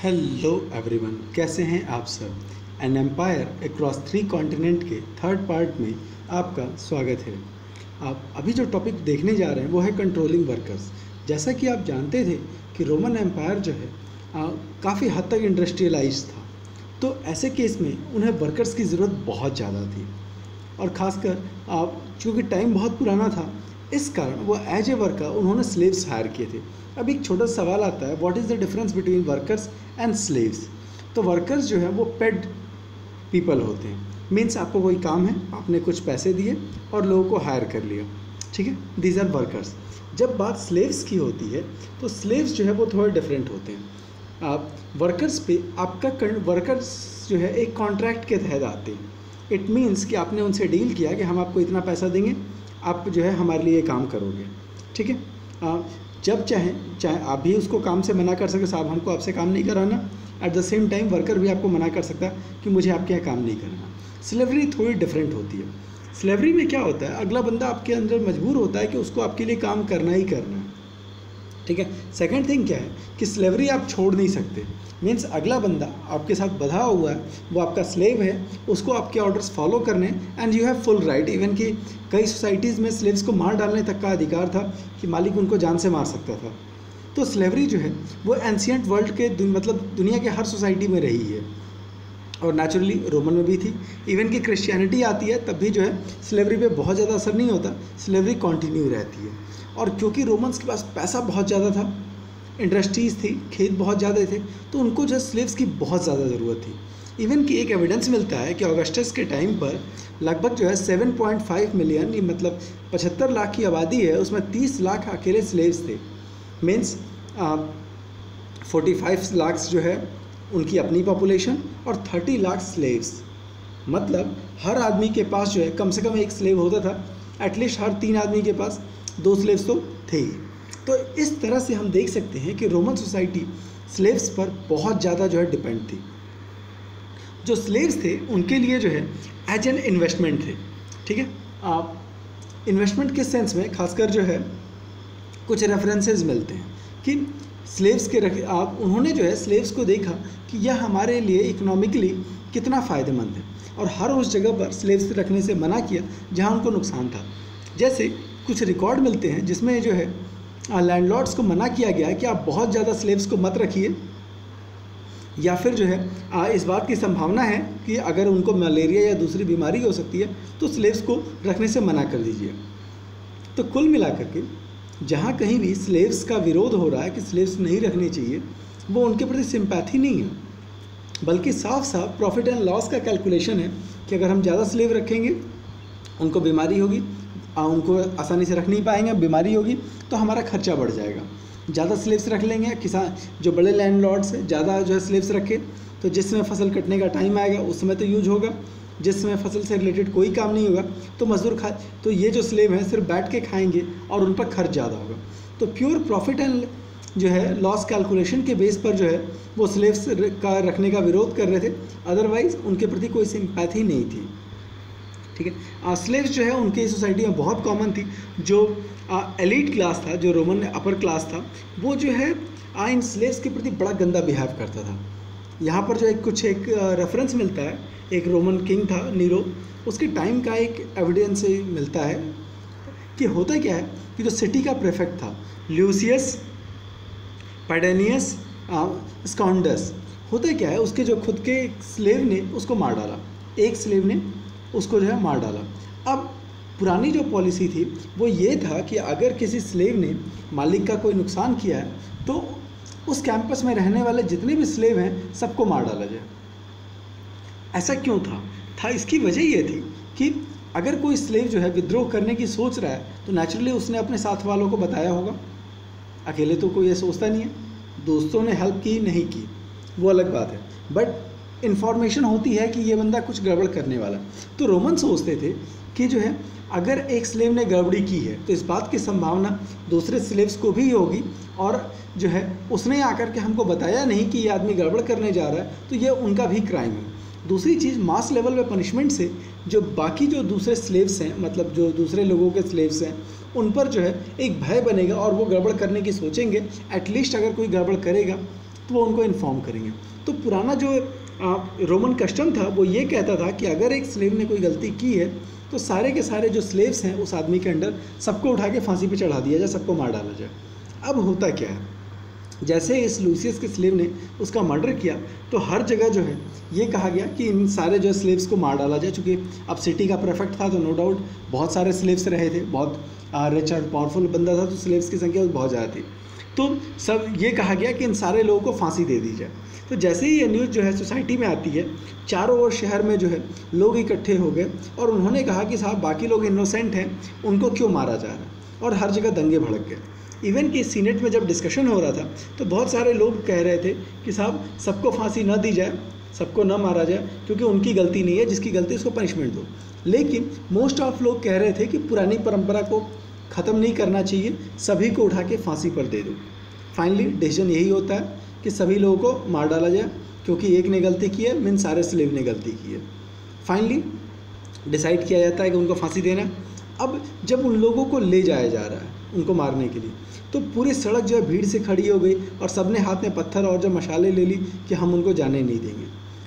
Hello everyone, कैसे हैं आप सब। एन एम्पायर अक्रॉस 3 कॉन्टिनेंट के थर्ड पार्ट में आपका स्वागत है। आप अभी जो टॉपिक देखने जा रहे हैं वो है कंट्रोलिंग वर्कर्स। जैसा कि आप जानते थे कि रोमन एम्पायर जो है काफ़ी हद तक इंडस्ट्रियलाइज था, तो ऐसे केस में उन्हें वर्कर्स की ज़रूरत बहुत ज़्यादा थी। और ख़ासकर चूँकि टाइम बहुत पुराना था, इस कारण वो एज ए वर्कर उन्होंने स्लेव्स हायर किए थे। अब एक छोटा सवाल आता है, what is the difference between workers and slaves. तो वर्कर्स जो है वो पेड पीपल होते हैं, मीन्स आपको कोई काम है, आपने कुछ पैसे दिए और लोगों को हायर कर लिया, ठीक है, दीज आर वर्कर्स। जब बात स्लेव्स की होती है तो स्लेव्स जो है वो थोड़े डिफरेंट होते हैं। आप वर्कर्स पे आपका वर्कर्स जो है एक कॉन्ट्रैक्ट के तहत आते हैं। इट मीन्स कि आपने उनसे डील किया कि हम आपको इतना पैसा देंगे, आप जो है हमारे लिए काम करोगे, ठीक है। जब चाहे आप भी उसको काम से मना कर सकते, साहब हमको आपसे काम नहीं कराना। At the same time worker भी आपको मना कर सकता है कि मुझे आपके यहाँ काम नहीं करना। स्लेवरी थोड़ी डिफरेंट होती है। स्लेवरी में क्या होता है, अगला बंदा आपके अंदर मजबूर होता है कि उसको आपके लिए काम करना ही करना है, ठीक है। सेकंड थिंग क्या है कि स्लेवरी आप छोड़ नहीं सकते, मीन्स अगला बंदा आपके साथ बंधा हुआ है, वो आपका स्लेव है, उसको आपके ऑर्डर्स फॉलो करने and you have full right. Even कि कई सोसाइटीज़ में स्लेव्स को मार डालने तक का अधिकार था कि मालिक उनको जान से मार सकता था। तो स्लेवरी जो है वो एंशियंट वर्ल्ड के मतलब दुनिया के हर सोसाइटी में रही है, और नेचुरली रोमन में भी थी। इवन कि क्रिश्चियनिटी आती है तब भी जो है स्लेवरी पे बहुत ज़्यादा असर नहीं होता, स्लेवरी कंटिन्यू रहती है। और क्योंकि रोमन्स के पास पैसा बहुत ज़्यादा था, इंडस्ट्रीज़ थी, खेत बहुत ज़्यादा थे, तो उनको जो स्लेव्स की बहुत ज़्यादा ज़रूरत थी। इवन कि एक एविडेंस मिलता है कि ऑगस्टस के टाइम पर लगभग जो है 7.5 मिलियन, मतलब 75 लाख की आबादी है, उसमें 30 लाख अकेले स्लेव्स थे। मीन्स 45 लाख जो है उनकी अपनी पॉपुलेशन और 30 लाख स्लेव्स। मतलब हर आदमी के पास जो है कम से कम एक स्लेव होता था, एटलीस्ट हर 3 आदमी के पास 2 स्लेव्स तो थे ही। तो इस तरह से हम देख सकते हैं कि रोमन सोसाइटी स्लेव्स पर बहुत ज़्यादा जो है डिपेंड थी। जो स्लेव्स थे उनके लिए जो है एज एन इन्वेस्टमेंट थे, ठीक है। आप इन्वेस्टमेंट के सेंस में खासकर जो है कुछ रेफरेंसेस मिलते हैं कि स्लेव्स के उन्होंने जो है स्लेव्स को देखा कि यह हमारे लिए इकोनॉमिकली कितना फ़ायदेमंद है, और हर उस जगह पर स्लेव्स रखने से मना किया जहां उनको नुकसान था। जैसे कुछ रिकॉर्ड मिलते हैं जिसमें जो है लैंडलॉर्ड्स को मना किया गया कि आप बहुत ज़्यादा स्लेव्स को मत रखिए, या फिर जो है इस बात की संभावना है कि अगर उनको मलेरिया या दूसरी बीमारी हो सकती है तो स्लेव्स को रखने से मना कर दीजिए। तो कुल मिलाकर के जहाँ कहीं भी स्लेव्स का विरोध हो रहा है कि स्लेव्स नहीं रखने चाहिए, वो उनके प्रति सिंपैथी नहीं है, बल्कि साफ साफ प्रॉफिट एंड लॉस का कैलकुलेशन है कि अगर हम ज़्यादा स्लेव रखेंगे उनको बीमारी होगी, उनको आसानी से रख नहीं पाएंगे, बीमारी होगी तो हमारा खर्चा बढ़ जाएगा। ज़्यादा स्लेव्स रख लेंगे, किसान जो बड़े लैंडलॉर्ड्स हैं ज़्यादा जो है स्लेव्स रखे तो जिस समय फसल कटने का टाइम आएगा उस समय तो यूज होगा, जिस समय फसल से रिलेटेड कोई काम नहीं होगा तो मजदूर तो ये जो स्लेव हैं सिर्फ बैठ के खाएंगे और उन पर खर्च ज़्यादा होगा। तो प्योर प्रॉफिट एंड जो है लॉस कैलकुलेशन के बेस पर जो है वो स्लेव्स का रखने का विरोध कर रहे थे, अदरवाइज़ उनके प्रति कोई सिंपैथी नहीं थी, ठीक है। स्लेव्स जो है उनके सोसाइटी में बहुत कॉमन थी। जो एलीट क्लास था, जो रोमन अपर क्लास था, वो जो है इन स्लेव्स के प्रति बड़ा गंदा बिहेव करता था। यहाँ पर जो एक रेफरेंस मिलता है, एक रोमन किंग था नीरो, उसके टाइम का एक एविडेंस मिलता है कि होता क्या है कि जो सिटी का प्रेफेक्ट था ल्यूसियस पैडेनियस स्काउंडस, होता क्या है उसके जो खुद के स्लेव ने उसको मार डाला, एक स्लेव ने उसको जो है मार डाला। अब पुरानी जो पॉलिसी थी वो ये था कि अगर किसी स्लेव ने मालिक का कोई नुकसान किया है तो उस कैंपस में रहने वाले जितने भी स्लेव हैं सबको मार डाला जाए। ऐसा क्यों था इसकी वजह ये थी कि अगर कोई स्लेव जो है विद्रोह करने की सोच रहा है तो नेचुरली उसने अपने साथ वालों को बताया होगा, अकेले तो कोई ये सोचता नहीं है, दोस्तों ने हेल्प की नहीं की वो अलग बात है, बट इन्फॉर्मेशन होती है कि ये बंदा कुछ गड़बड़ करने वाला। तो रोमन सोचते थे कि जो है अगर एक स्लेव ने गड़बड़ी की है तो इस बात की संभावना दूसरे स्लेव्स को भी होगी, और जो है उसने आकर के हमको बताया नहीं कि ये आदमी गड़बड़ करने जा रहा है तो ये उनका भी क्राइम है। दूसरी चीज़, मास लेवल पे पनिशमेंट से जो बाकी जो दूसरे स्लेव्स हैं, मतलब जो दूसरे लोगों के स्लेव्स हैं, उन पर जो है एक भय बनेगा और वो गड़बड़ करने की सोचेंगे। एटलीस्ट अगर कोई गड़बड़ करेगा तो वो उनको इन्फॉर्म करेंगे। तो पुराना जो रोमन कस्टम था वो ये कहता था कि अगर एक स्लेव ने कोई गलती की है तो सारे के सारे जो स्लेव्स हैं उस आदमी के अंडर सबको उठा के फांसी पे चढ़ा दिया जाए, सबको मार डाला जाए। अब होता क्या है, जैसे इस लूसियस के स्लेव ने उसका मर्डर किया तो हर जगह जो है ये कहा गया कि इन सारे जो स्लेव्स को मार डाला जाए, चूँकि अब सिटी का प्रेफेक्ट था तो नो डाउट बहुत सारे स्लेव्स रहे थे, बहुत रिच और पावरफुल बंदा था तो स्लेव्स की संख्या बहुत ज़्यादा थी। तो सब ये कहा गया कि इन सारे लोगों को फांसी दे दी जाए। तो जैसे ही ये न्यूज़ जो है सोसाइटी में आती है, चारों ओर शहर में जो है लोग इकट्ठे हो गए और उन्होंने कहा कि साहब बाकी लोग इनोसेंट हैं, उनको क्यों मारा जा रहा है, और हर जगह दंगे भड़क गए। इवन कि सीनेट में जब डिस्कशन हो रहा था तो बहुत सारे लोग कह रहे थे कि साहब सबको फांसी न दी जाए, सबको न मारा जाए, क्योंकि उनकी गलती नहीं है, जिसकी गलती उसको पनिशमेंट दो। लेकिन मोस्ट ऑफ लोग कह रहे थे कि पुरानी परंपरा को ख़त्म नहीं करना चाहिए, सभी को उठा के फांसी पर दे दो। फाइनली डिसीजन यही होता है कि सभी लोगों को मार डाला जाए, क्योंकि एक ने गलती की है मीन सारे स्लेव ने गलती की है। फाइनली डिसाइड किया जाता है कि उनको फांसी देना। अब जब उन लोगों को ले जाया जा रहा है उनको मारने के लिए, तो पूरी सड़क जो है भीड़ से खड़ी हो गई और सबने हाथ में पत्थर और जो मशाले ले ली कि हम उनको जाने नहीं देंगे।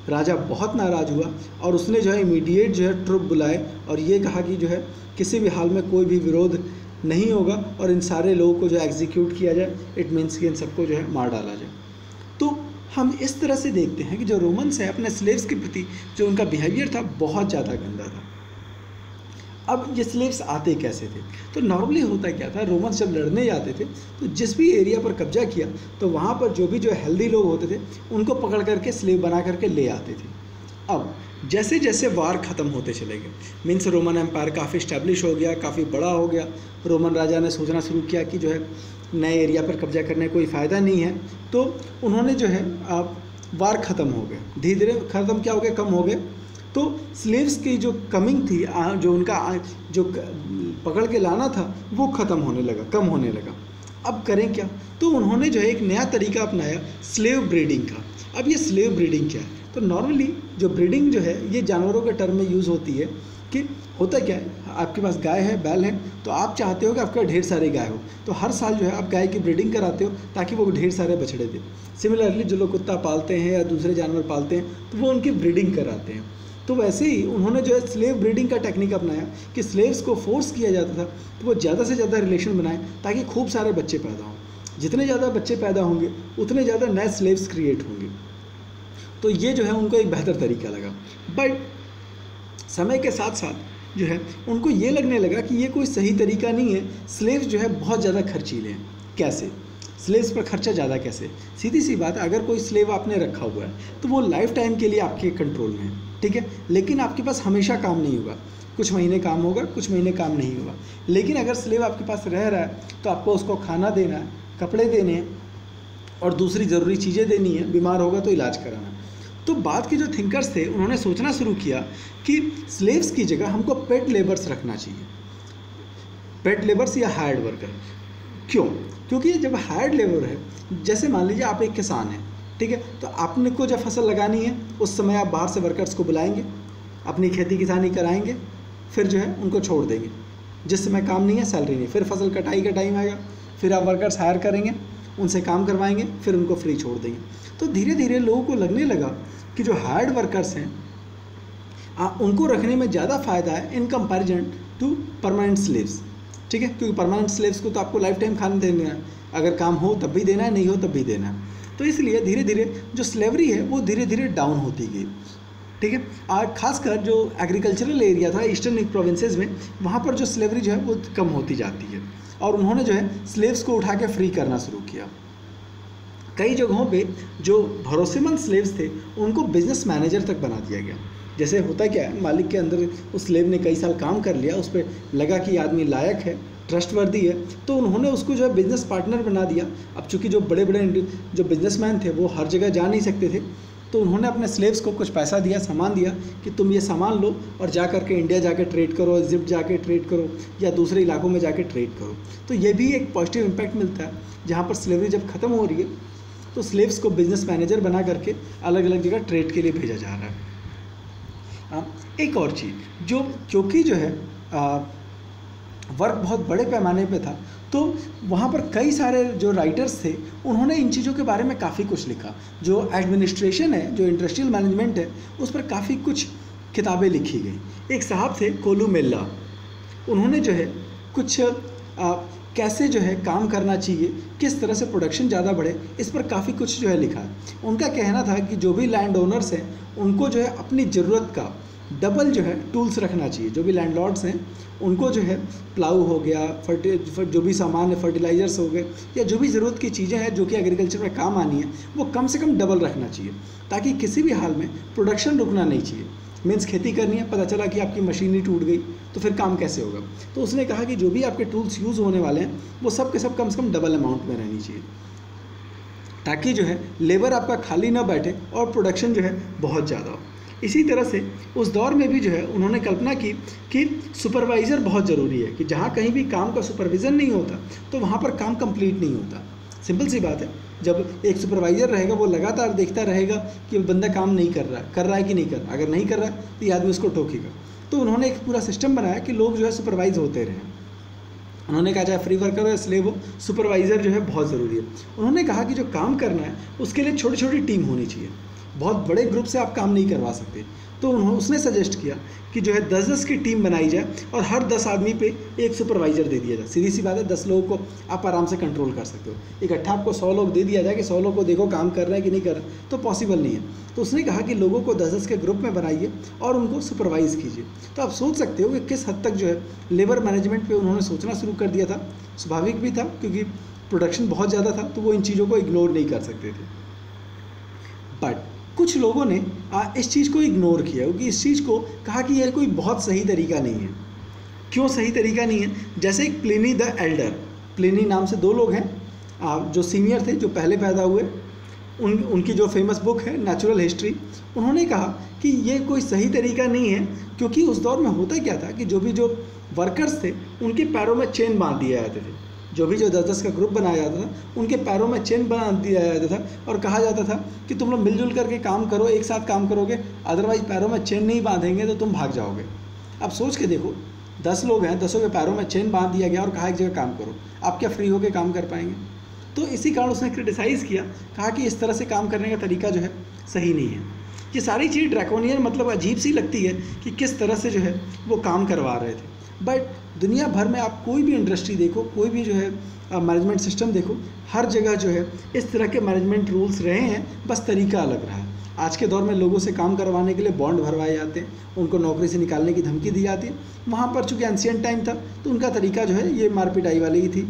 राजा बहुत नाराज़ हुआ और उसने जो है इमीडिएट जो है ट्रुप बुलाए और ये कहा कि जो है किसी भी हाल में कोई भी विरोध नहीं होगा और इन सारे लोगों को जो एग्जीक्यूट किया जाए, इट मीन्स कि इन सबको जो है मार डाला जाए। तो हम इस तरह से देखते हैं कि जो रोमन्स है अपने स्लेव्स के प्रति जो उनका बिहेवियर था बहुत ज़्यादा गंदा था। अब ये स्लेव्स आते कैसे थे, तो नॉर्मली होता क्या था, रोमन्स जब लड़ने जाते थे तो जिस भी एरिया पर कब्जा किया तो वहाँ पर जो भी जो हेल्दी लोग होते थे उनको पकड़ करके स्लेव बना करके ले आते थे। अब जैसे जैसे वार ख़त्म होते चले गए, मीन्स रोमन एम्पायर काफ़ी इस्टेब्लिश हो गया, काफ़ी बड़ा हो गया, रोमन राजा ने सोचना शुरू किया कि जो है नए एरिया पर कब्जा करने कोई फ़ायदा नहीं है, तो उन्होंने जो है वार ख़त्म हो गए, धीरे धीरे ख़त्म क्या हो गए, कम हो गए। तो स्लेव्स की जो कमिंग थी, जो उनका जो पकड़ के लाना था वो ख़त्म होने लगा, कम होने लगा। अब करें क्या, तो उन्होंने जो है एक नया तरीका अपनाया स्लेव ब्रीडिंग का। अब ये स्लेव ब्रीडिंग क्या है, तो नॉर्मली जो ब्रीडिंग जो है ये जानवरों के टर्म में यूज़ होती है कि होता क्या है, आपके पास गाय है, बैल है, तो आप चाहते हो कि आपका ढेर सारी गाय हो, तो हर साल जो है आप गाय की ब्रीडिंग कराते हो ताकि वो ढेर सारे बछड़े दें। सिमिलरली जो लोग कुत्ता पालते हैं या दूसरे जानवर पालते हैं तो वो उनकी ब्रीडिंग कराते हैं। तो वैसे ही उन्होंने जो है स्लेव ब्रीडिंग का टेक्निक अपनाया कि स्लेव्स को फोर्स किया जाता था तो वो ज़्यादा से ज़्यादा रिलेशन बनाए ताकि खूब सारे बच्चे पैदा हों। जितने ज़्यादा बच्चे पैदा होंगे उतने ज़्यादा नए स्लेव्स क्रिएट होंगे। तो ये जो है उनको एक बेहतर तरीका लगा। बट समय के साथ साथ जो है उनको ये लगने लगा कि ये कोई सही तरीका नहीं है, स्लेव्स जो है बहुत ज़्यादा खर्चीले हैं। कैसे, स्लेव्स पर खर्चा ज़्यादा कैसे, सीधी सी बात, अगर कोई स्लेव आपने रखा हुआ है तो वो लाइफ टाइम के लिए आपके कंट्रोल में है, ठीक है, लेकिन आपके पास हमेशा काम नहीं होगा, कुछ महीने काम होगा, कुछ महीने काम नहीं होगा। लेकिन अगर स्लेव आपके पास रह रहा है तो आपको उसको खाना देना है, कपड़े देने हैं और दूसरी ज़रूरी चीज़ें देनी है, बीमार होगा तो इलाज कराना। तो बाद के जो थिंकर्स थे उन्होंने सोचना शुरू किया कि स्लेव्स की जगह हमको पेट लेबर्स रखना चाहिए, पेट लेबर्स या हायर्ड वर्कर। क्यों, क्योंकि जब हायर्ड लेबर है, जैसे मान लीजिए आप एक किसान हैं, ठीक है, तो आपने को जब फसल लगानी है उस समय आप बाहर से वर्कर्स को बुलाएंगे, अपनी खेती किसानी कराएंगे, फिर जो है उनको छोड़ देंगे, जिस समय काम नहीं है सैलरी नहीं, फिर फसल कटाई का टाइम आएगा, फिर आप वर्कर्स हायर करेंगे, उनसे काम करवाएंगे, फिर उनको फ्री छोड़ देंगे। तो धीरे धीरे लोगों को लगने लगा कि जो हायर्ड वर्कर्स हैं उनको रखने में ज़्यादा फ़ायदा है in comparison to permanent slaves, ठीक है, क्योंकि परमानेंट स्लेव्स को तो आपको लाइफ टाइम खाना देना है, अगर काम हो तब भी देना है, नहीं हो तब भी देना है। तो इसलिए धीरे धीरे जो स्लेवरी है वो धीरे धीरे डाउन होती गई, ठीक है। और खासकर जो एग्रीकल्चरल एरिया था ईस्टर्न प्रोविंसेस में, वहाँ पर जो स्लेवरी जो है वो कम होती जाती है और उन्होंने जो है स्लेव्स को उठा के फ्री करना शुरू किया। कई जगहों पे जो भरोसेमंद स्लेव्स थे उनको बिजनेस मैनेजर तक बना दिया गया। जैसे होता क्या है, मालिक के अंदर उस स्लेव ने कई साल काम कर लिया, उस पर लगा कि आदमी लायक है, ट्रस्टवर्दी है, तो उन्होंने उसको जो है बिज़नेस पार्टनर बना दिया। अब चूंकि जो बड़े बड़े जो बिजनेसमैन थे वो हर जगह जा नहीं सकते थे, तो उन्होंने अपने स्लेव्स को कुछ पैसा दिया, सामान दिया कि तुम ये सामान लो और जा करके इंडिया जाके ट्रेड करो, इजिप्ट जाके ट्रेड करो या दूसरे इलाकों में जाके ट्रेड करो। तो ये भी एक पॉजिटिव इम्पैक्ट मिलता है। जहाँ पर स्लेवरी जब ख़त्म हो रही है तो स्लेव्स को बिजनेस मैनेजर बना करके अलग अलग जगह ट्रेड के लिए भेजा जा रहा है। एक और चीज़ जो क्योंकि जो है वर्क बहुत बड़े पैमाने पे था, तो वहाँ पर कई सारे जो राइटर्स थे उन्होंने इन चीज़ों के बारे में काफ़ी कुछ लिखा। जो एडमिनिस्ट्रेशन है, जो इंडस्ट्रियल मैनेजमेंट है, उस पर काफ़ी कुछ किताबें लिखी गई। एक साहब थे कोलुमेला, उन्होंने जो है कुछ कैसे जो है काम करना चाहिए, किस तरह से प्रोडक्शन ज़्यादा बढ़े, इस पर काफ़ी कुछ जो है लिखा है। उनका कहना था कि जो भी लैंड ओनर्स हैं उनको जो है अपनी ज़रूरत का डबल जो है टूल्स रखना चाहिए। जो भी लैंडलॉर्ड्स हैं उनको जो है प्लाऊ हो गया, जो भी सामान है, फर्टिलाइजर्स हो गए, या जो भी ज़रूरत की चीज़ें हैं जो कि एग्रीकल्चर में काम आनी है, वो कम से कम डबल रखना चाहिए, ताकि किसी भी हाल में प्रोडक्शन रुकना नहीं चाहिए। मीन्स खेती करनी है, पता चला कि आपकी मशीनरी टूट गई, तो फिर काम कैसे होगा। तो उसने कहा कि जो भी आपके टूल्स यूज़ होने वाले हैं वो सब के सब कम से कम डबल अमाउंट में रहनी चाहिए, ताकि जो है लेबर आपका खाली ना बैठे और प्रोडक्शन जो है बहुत ज़्यादा हो। इसी तरह से उस दौर में भी जो है उन्होंने कल्पना की कि सुपरवाइज़र बहुत ज़रूरी है, कि जहाँ कहीं भी काम का सुपरविज़न नहीं होता तो वहाँ पर काम कंप्लीट नहीं होता। सिंपल सी बात है, जब एक सुपरवाइज़र रहेगा वो लगातार देखता रहेगा कि बंदा काम नहीं कर रहा है कि नहीं कर रहा। अगर नहीं कर रहा है तो ये आदमी उसको टोकेगा। तो उन्होंने एक पूरा सिस्टम बनाया कि लोग जो है सुपरवाइज होते रहें। उन्होंने कहा चाहे फ्री वर्कर हो या स्लेव हो, सुपरवाइज़र जो है बहुत ज़रूरी है। उन्होंने कहा कि जो काम करना है उसके लिए छोटी छोटी टीम होनी चाहिए, बहुत बड़े ग्रुप से आप काम नहीं करवा सकते। तो उसने सजेस्ट किया कि जो है 10-10 की टीम बनाई जाए और हर 10 आदमी पे एक सुपरवाइज़र दे दिया जाए। सीधी सी बात है, 10 लोगों को आप आराम से कंट्रोल कर सकते हो। इकट्ठा आपको 100 लोग दे दिया जाए कि 100 लोग को देखो काम कर रहे हैं कि नहीं कर रहे, तो पॉसिबल नहीं है। तो उसने कहा कि लोगों को 10-10 के ग्रुप में बनाइए और उनको सुपरवाइज़ कीजिए। तो आप सोच सकते हो कि किस हद तक जो है लेबर मैनेजमेंट पर उन्होंने सोचना शुरू कर दिया था। स्वाभाविक भी था, क्योंकि प्रोडक्शन बहुत ज़्यादा था, तो वो इन चीज़ों को इग्नोर नहीं कर सकते थे। बट कुछ लोगों ने इस चीज़ को इग्नोर किया, क्योंकि इस चीज़ को कहा कि यह कोई बहुत सही तरीका नहीं है। क्यों सही तरीका नहीं है? जैसे एक प्लिनी द एल्डर, प्लिनी नाम से 2 लोग हैं जो सीनियर थे, जो पहले पैदा हुए, उनकी जो फेमस बुक है नेचुरल हिस्ट्री, उन्होंने कहा कि ये कोई सही तरीका नहीं है, क्योंकि उस दौर में होता क्या था कि जो वर्कर्स थे उनके पैरों में चेन बांध दिए जाते थे। जो भी जो 10-10 का ग्रुप बनाया जाता था उनके पैरों में चेन बांध दिया जाता था और कहा जाता था कि तुम लोग मिलजुल करके काम करो, एक साथ काम करोगे, अदरवाइज पैरों में चेन नहीं बांधेंगे तो तुम भाग जाओगे। अब सोच के देखो, 10 लोग हैं, 10 के पैरों में चेन बांध दिया गया और कहा एक जगह काम करो, आप क्या फ्री होकर काम कर पाएंगे? तो इसी कारण उसने क्रिटिसाइज़ किया, कहा कि इस तरह से काम करने का तरीका जो है सही नहीं है। ये सारी चीज़ ड्रैकोनियन मतलब अजीब सी लगती है कि किस तरह से जो है वो काम करवा रहे थे। बट दुनिया भर में आप कोई भी इंडस्ट्री देखो, कोई भी जो है मैनेजमेंट सिस्टम देखो, हर जगह जो है इस तरह के मैनेजमेंट रूल्स रहे हैं, बस तरीका अलग रहा है। आज के दौर में लोगों से काम करवाने के लिए बॉन्ड भरवाए जाते हैं, उनको नौकरी से निकालने की धमकी दी जाती है। वहाँ पर चूँकि एंशिएंट टाइम था तो उनका तरीका जो है ये मार पिटाई वाली ही थी,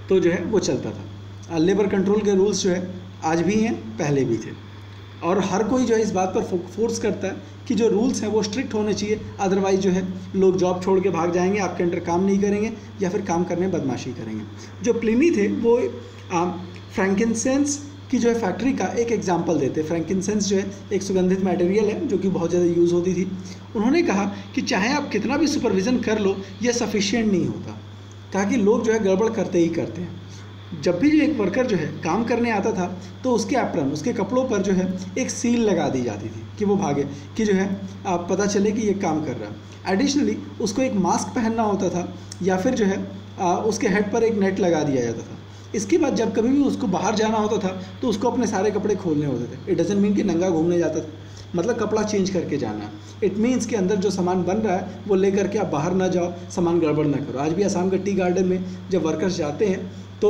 तो जो है वो चलता था। लेबर कंट्रोल के रूल्स जो है आज भी हैं, पहले भी थे, और हर कोई जो है इस बात पर फोर्स करता है कि जो रूल्स हैं वो स्ट्रिक्ट होने चाहिए, अदरवाइज जो है लोग जॉब छोड़ के भाग जाएंगे, आपके अंडर काम नहीं करेंगे या फिर काम करने में बदमाशी करेंगे। जो प्लिनी थे वो फ्रैंकिनसेंस की जो है फैक्ट्री का एक एग्जांपल देते। फ्रैंकिनसेंस जो है एक सुगंधित मटेरियल है जो कि बहुत ज़्यादा यूज़ होती थी। उन्होंने कहा कि चाहे आप कितना भी सुपरविज़न कर लो, यह सफिशिएंट नहीं होता, कहा कि लोग जो है गड़बड़ करते ही करते हैं। जब भी जो एक वर्कर जो है काम करने आता था तो उसके एप्रन, उसके कपड़ों पर जो है एक सील लगा दी जाती थी कि वो भागे, कि जो है पता चले कि ये काम कर रहा है। एडिशनली उसको एक मास्क पहनना होता था, या फिर जो है उसके हेड पर एक नेट लगा दिया जाता था। इसके बाद जब कभी भी उसको बाहर जाना होता था तो उसको अपने सारे कपड़े खोलने होते थे। इट डजंट मीन कि नंगा घूमने जाता था, मतलब कपड़ा चेंज करके जाना। इट मीन्स के अंदर जो सामान बन रहा है वो लेकर के आप बाहर ना जाओ, सामान गड़बड़ ना करो। आज भी आसाम के टी गार्डन में जब वर्कर्स जाते हैं तो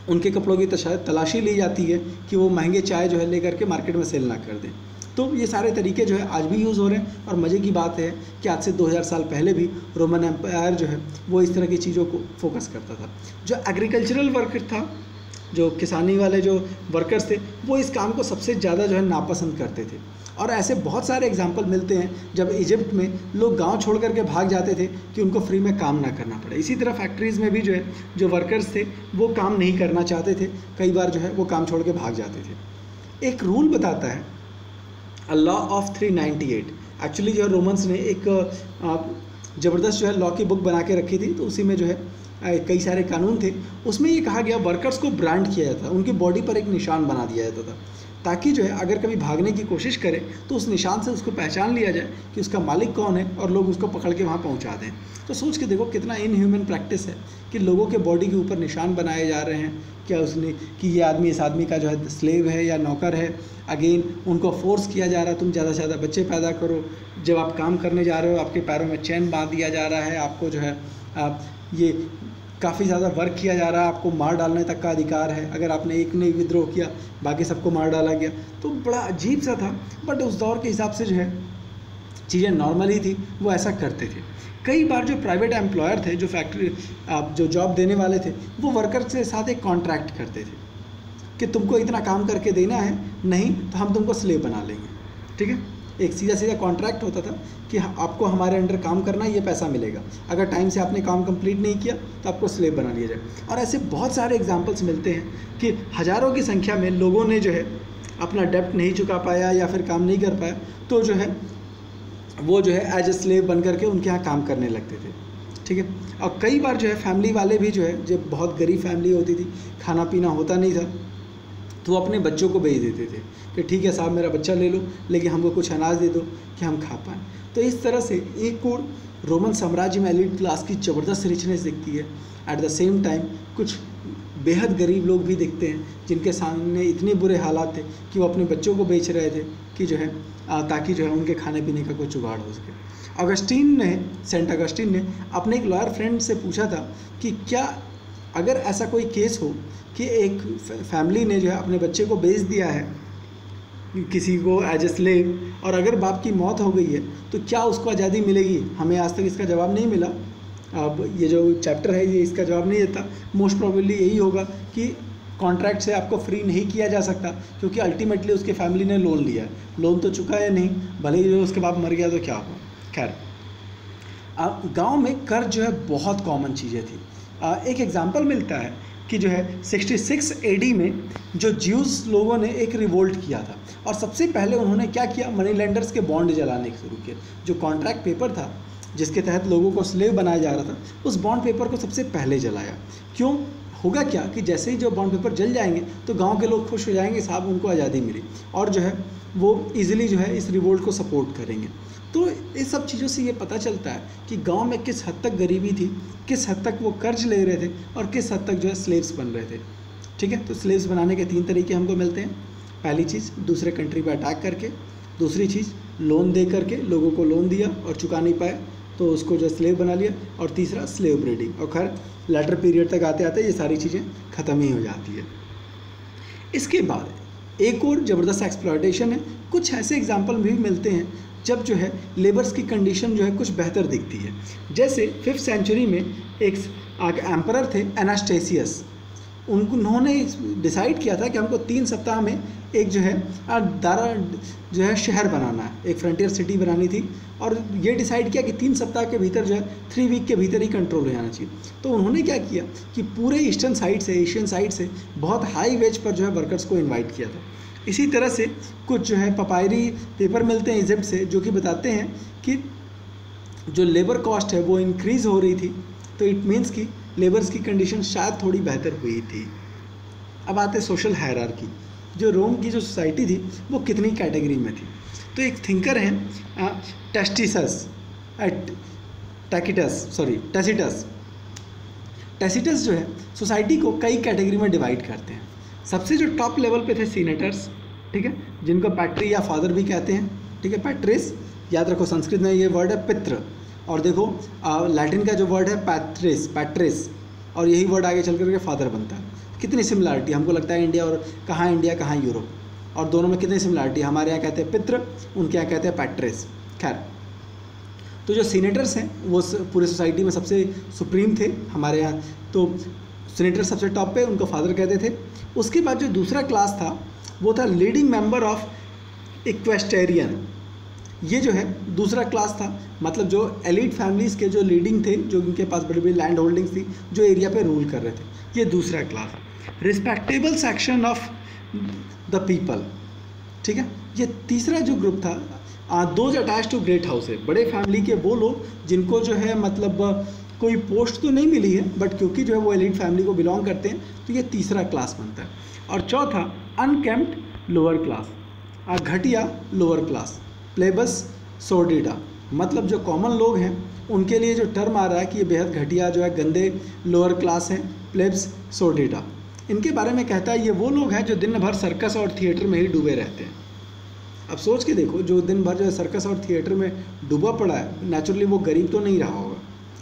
उनके कपड़ों की तलाशी ली जाती है कि वो महंगे चाय जो है लेकर के मार्केट में सेल ना कर दें। तो ये सारे तरीके जो है आज भी यूज़ हो रहे हैं। और मज़े की बात है कि आज से 2000 साल पहले भी रोमन एम्पायर जो है वो इस तरह की चीज़ों को फोकस करता था। जो एग्रीकल्चरल वर्कर था, जो किसानी वाले जो वर्कर्स थे, वो इस काम को सबसे ज़्यादा जो है नापसंद करते थे। और ऐसे बहुत सारे एग्जाम्पल मिलते हैं जब इजिप्ट में लोग गांव छोड़ करके भाग जाते थे कि उनको फ्री में काम ना करना पड़े। इसी तरह फैक्ट्रीज़ में भी जो है जो वर्कर्स थे वो काम नहीं करना चाहते थे, कई बार जो है वो काम छोड़ के भाग जाते थे। एक रूल बताता है लॉ ऑफ 398। एक्चुअली जो है रोमन्स ने एक ज़बरदस्त जो है लॉ की बुक बना के रखी थी, तो उसी में जो है कई सारे कानून थे, उसमें ये कहा गया वर्कर्स को ब्रांड किया जाता था, उनकी बॉडी पर एक निशान बना दिया जाता था, ताकि जो है अगर कभी भागने की कोशिश करे तो उस निशान से उसको पहचान लिया जाए कि उसका मालिक कौन है और लोग उसको पकड़ के वहाँ पहुँचा दें। तो सोच के देखो कितना इनह्यूमन प्रैक्टिस है कि लोगों के बॉडी के ऊपर निशान बनाए जा रहे हैं, क्या उसने कि ये आदमी इस आदमी का जो है स्लेव है या नौकर है। अगेन उनको फोर्स किया जा रहा है, तुम ज़्यादा से ज़्यादा बच्चे पैदा करो, जब आप काम करने जा रहे हो आपके पैरों में चैन बांध दिया जा रहा है, आपको जो है ये काफ़ी ज़्यादा वर्क किया जा रहा है, आपको मार डालने तक का अधिकार है, अगर आपने एक ने विद्रोह किया बाकी सबको मार डाला गया। तो बड़ा अजीब सा था, बट उस दौर के हिसाब से जो है चीज़ें नॉर्मल ही थी, वो ऐसा करते थे। कई बार जो प्राइवेट एम्प्लॉयर थे, जो फैक्ट्री जो जॉब देने वाले थे, वो वर्कर के साथ एक कॉन्ट्रैक्ट करते थे कि तुमको इतना काम करके देना है, नहीं तो हम तुमको स्लेव बना लेंगे। ठीक है, एक सीधा सीधा कॉन्ट्रैक्ट होता था कि आपको हमारे अंडर काम करना है, ये पैसा मिलेगा, अगर टाइम से आपने काम कंप्लीट नहीं किया तो आपको स्लेव बना लिया जाए। और ऐसे बहुत सारे एग्जांपल्स मिलते हैं कि हज़ारों की संख्या में लोगों ने जो है अपना डेब्ट नहीं चुका पाया या फिर काम नहीं कर पाया, तो जो है वो जो है एज ए स्लेव बन करके उनके यहाँ काम करने लगते थे। ठीक है, और कई बार जो है फैमिली वाले भी जो है, जब बहुत गरीब फैमिली होती थी, खाना पीना होता नहीं था, तो वो अपने बच्चों को भेज देते थे कि ठीक है साहब मेरा बच्चा ले लो, लेकिन हमको कुछ अनाज दे दो कि हम खा पाएँ। तो इस तरह से एक और रोमन साम्राज्य में एलीट क्लास की ज़बरदस्त रिचनेस दिखती है। एट द सेम टाइम कुछ बेहद गरीब लोग भी दिखते हैं जिनके सामने इतने बुरे हालात थे कि वो अपने बच्चों को बेच रहे थे कि जो है ताकि जो है उनके खाने पीने का कोई जुगाड़ हो सके। सेंट अगस्टिन ने अपने एक लॉयर फ्रेंड से पूछा था कि क्या अगर ऐसा कोई केस हो कि एक फैमिली ने जो है अपने बच्चे को बेच दिया है किसी को एज ए स्लेव, और अगर बाप की मौत हो गई है तो क्या उसको आज़ादी मिलेगी। हमें आज तक इसका जवाब नहीं मिला। अब ये जो चैप्टर है ये इसका जवाब नहीं देता। मोस्ट प्रोबेबली यही होगा कि कॉन्ट्रैक्ट से आपको फ्री नहीं किया जा सकता, क्योंकि अल्टीमेटली उसके फैमिली ने लोन लिया है, लोन तो चुका है नहीं, भले ही जो उसके बाप मर गया तो क्या हुआ। खैर, अब गाँव में कर्ज जो है बहुत कॉमन चीज़ें थी। एक एग्जाम्पल मिलता है कि जो है 66 AD में जो ज्यूस लोगों ने एक रिवोल्ट किया था, और सबसे पहले उन्होंने क्या किया, मनी लेंडर्स के बॉन्ड जलाने शुरू किए। जो कॉन्ट्रैक्ट पेपर था जिसके तहत लोगों को स्लेव बनाया जा रहा था, उस बॉन्ड पेपर को सबसे पहले जलाया। क्यों? होगा क्या कि जैसे ही जो बॉन्ड पेपर जल जाएंगे तो गांव के लोग खुश हो जाएंगे, साहब उनको आज़ादी मिली, और जो है वो इजीली जो है इस रिवोल्ट को सपोर्ट करेंगे। तो इस सब चीज़ों से ये पता चलता है कि गांव में किस हद तक गरीबी थी, किस हद तक वो कर्ज ले रहे थे, और किस हद तक जो है स्लेव्स बन रहे थे। ठीक है, तो स्लेव्स बनाने के 3 तरीके हमको मिलते हैं। पहली चीज़ दूसरे कंट्री पर अटैक करके, दूसरी चीज़ लोन दे करके, लोगों को लोन दिया और चुका नहीं पाए तो उसको जो स्लेव बना लिया, और तीसरा स्लेव ब्रीडिंग। और खैर लेटर पीरियड तक आते आते ये सारी चीज़ें ख़त्म ही हो जाती है। इसके बाद एक और ज़बरदस्त एक्सप्लॉयटेशन है। कुछ ऐसे एग्जाम्पल भी मिलते हैं जब जो है लेबर्स की कंडीशन जो है कुछ बेहतर दिखती है। जैसे 5th सेंचुरी में एक एम्परर थे एनास्टेसियस, उन्होंने डिसाइड किया था कि हमको 3 सप्ताह में एक जो है दारा जो है शहर बनाना है, एक फ्रंटियर सिटी बनानी थी, और ये डिसाइड किया कि 3 सप्ताह के भीतर जो है 3 वीक के भीतर ही कंट्रोल हो जाना चाहिए। तो उन्होंने क्या किया कि पूरे ईस्टर्न साइड से, एशियन साइड से बहुत हाई वेज पर जो है वर्कर्स को इन्वाइट किया था। इसी तरह से कुछ जो है पपायरी पेपर मिलते हैं इजिप्ट से, जो कि बताते हैं कि जो लेबर कॉस्ट है वो इंक्रीज़ हो रही थी, तो इट मीन्स कि लेबर्स की कंडीशन शायद थोड़ी बेहतर हुई थी। अब आते सोशल हायरार्की। जो रोम की जो सोसाइटी थी वो कितनी कैटेगरी में थी। तो एक थिंकर हैं टैसिटस जो है सोसाइटी को कई कैटेगरी में डिवाइड करते हैं। सबसे जो टॉप लेवल पे थे सीनेटर्स, ठीक है, जिनको पैट्री या फादर भी कहते हैं। ठीक है, पैट्रिस याद रखो, संस्कृत में ये वर्ड है पित्र, और देखो लैटिन का जो वर्ड है पैट्रिस, और यही वर्ड आगे चल करके फादर बनता है। कितनी सिमिलरिटी, हमको लगता है इंडिया और कहाँ यूरोप, और दोनों में कितनी सिमिलरिटी। हमारे यहाँ कहते हैं पित्र, उनके यहाँ कहते हैं पैट्रिस। खैर, तो जो सीनेटर्स हैं वो पूरे सोसाइटी में सबसे सुप्रीम थे हमारे यहाँ, तो सीनेटर सबसे टॉप पे, उनको फादर कहते थे। उसके बाद जो दूसरा क्लास था वो था लीडिंग मेंबर ऑफ इक्वेस्टेरियन। ये जो है दूसरा क्लास था, मतलब जो एलिट फैमिलीज़ के जो लीडिंग थे, जो उनके पास बड़ी बड़ी लैंड होल्डिंग्स थी, जो एरिया पे रूल कर रहे थे, ये दूसरा class. Respectable section of the people, ठीक है, ये तीसरा जो ग्रुप था। Those attach to great house है, बड़े फैमिली के वो लोग जिनको जो है मतलब कोई पोस्ट तो नहीं मिली है, बट क्योंकि जो है वो एलिट फैमिली को बिलोंग करते हैं तो ये तीसरा क्लास बनता है। और चौथा अनकेम्प्ड लोअर क्लास, घटिया लोअर क्लास, प्लेबस सोर्डिडा, मतलब जो कॉमन लोग हैं उनके लिए जो टर्म आ रहा है कि ये बेहद घटिया जो है गंदे लोअर क्लास हैं, प्लेब्स सोर्डिडा। इनके बारे में कहता है ये वो लोग हैं जो दिन भर सर्कस और थिएटर में ही डूबे रहते हैं। अब सोच के देखो, जो दिन भर जो है सर्कस और थिएटर में डूबा पड़ा है, नेचुरली वो गरीब तो नहीं रहा होगा,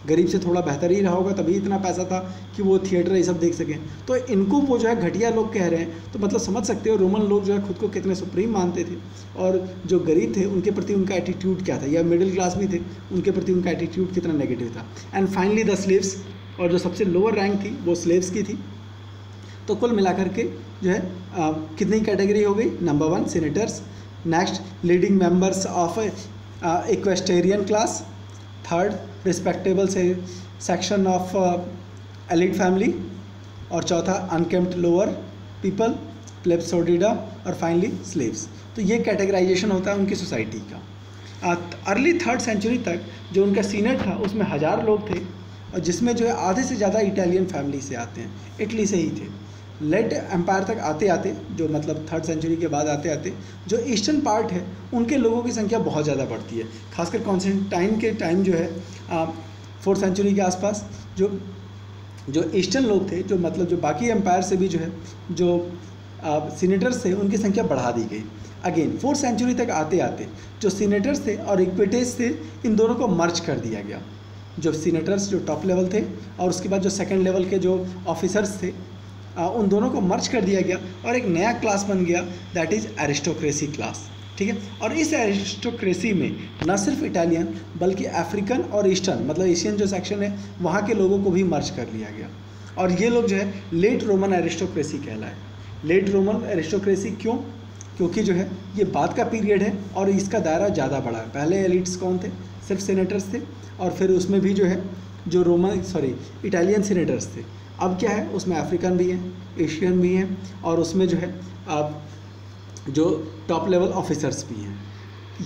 गरीब से थोड़ा बेहतर ही रहा होगा, तभी इतना पैसा था कि वो थिएटर ये सब देख सकें। तो इनको वो जो है घटिया लोग कह रहे हैं, तो मतलब समझ सकते हो रोमन लोग जो है खुद को कितने सुप्रीम मानते थे, और जो गरीब थे उनके प्रति उनका एटीट्यूड क्या था, या मिडिल क्लास भी थे उनके प्रति उनका एटीट्यूड कितना नेगेटिव था। एंड फाइनली द स्लेव्स, और जो सबसे लोअर रैंक थी वो स्लेव्स की थी। तो कुल मिलाकर के जो है कितनी कैटेगरी हो गई? Number 1 senators, next leading members of equestrian class, third respectable से सेक्शन ऑफ एलिट फैमिली, और चौथा अनकेम्प्ड लोअर पीपल, प्लेब्स सोर्डिडा, और फाइनली स्लेव्स। तो ये कैटेगराइजेशन होता है उनकी सोसाइटी का। अर्ली 3rd सेंचुरी तक जो उनका सीनेट था उसमें 1000 लोग थे, और जिसमें जो है आधे से ज़्यादा इटालियन फैमिली से आते हैं, इटली से ही थे। लेट एम्पायर तक आते आते, जो मतलब 3rd सेंचुरी के बाद आते आते जो ईस्टर्न पार्ट है उनके लोगों की संख्या बहुत ज़्यादा बढ़ती है, खासकर कॉन्स्टेंटाइन के टाइम जो है 4th सेंचुरी के आसपास जो ईस्टर्न लोग थे, जो मतलब जो बाकी एम्पायर से भी जो है जो सीनेटर्स थे उनकी संख्या बढ़ा दी गई। अगेन 4th सेंचुरी तक आते आते जो सीनेटर्स थे और इक्विटेज थे, इन दोनों को मर्ज कर दिया गया। जो सीनेटर्स जो टॉप लेवल थे और उसके बाद जो सेकेंड लेवल के जो ऑफिसर्स थे, उन दोनों को मर्ज कर दिया गया और एक नया क्लास बन गया, दैट इज़ एरिस्टोक्रेसी क्लास। ठीक है, और इस एरिस्टोक्रेसी में न सिर्फ इटालियन बल्कि अफ्रीकन और ईस्टर्न, मतलब एशियन जो सेक्शन है वहाँ के लोगों को भी मर्ज कर लिया गया। और ये लोग जो है लेट रोमन एरिस्टोक्रेसी कहलाए। लेट रोमन एरिस्टोक्रेसी क्यों? क्योंकि जो है ये बाद का पीरियड है और इसका दायरा ज़्यादा बड़ा है। पहले एलिट्स कौन थे? सिर्फ सीनेटर्स थे, और फिर उसमें भी जो है जो इटालियन सीनेटर्स थे। अब क्या है, उसमें अफ्रीकन भी हैं, एशियन भी हैं, और उसमें जो है अब जो टॉप लेवल ऑफिसर्स भी हैं।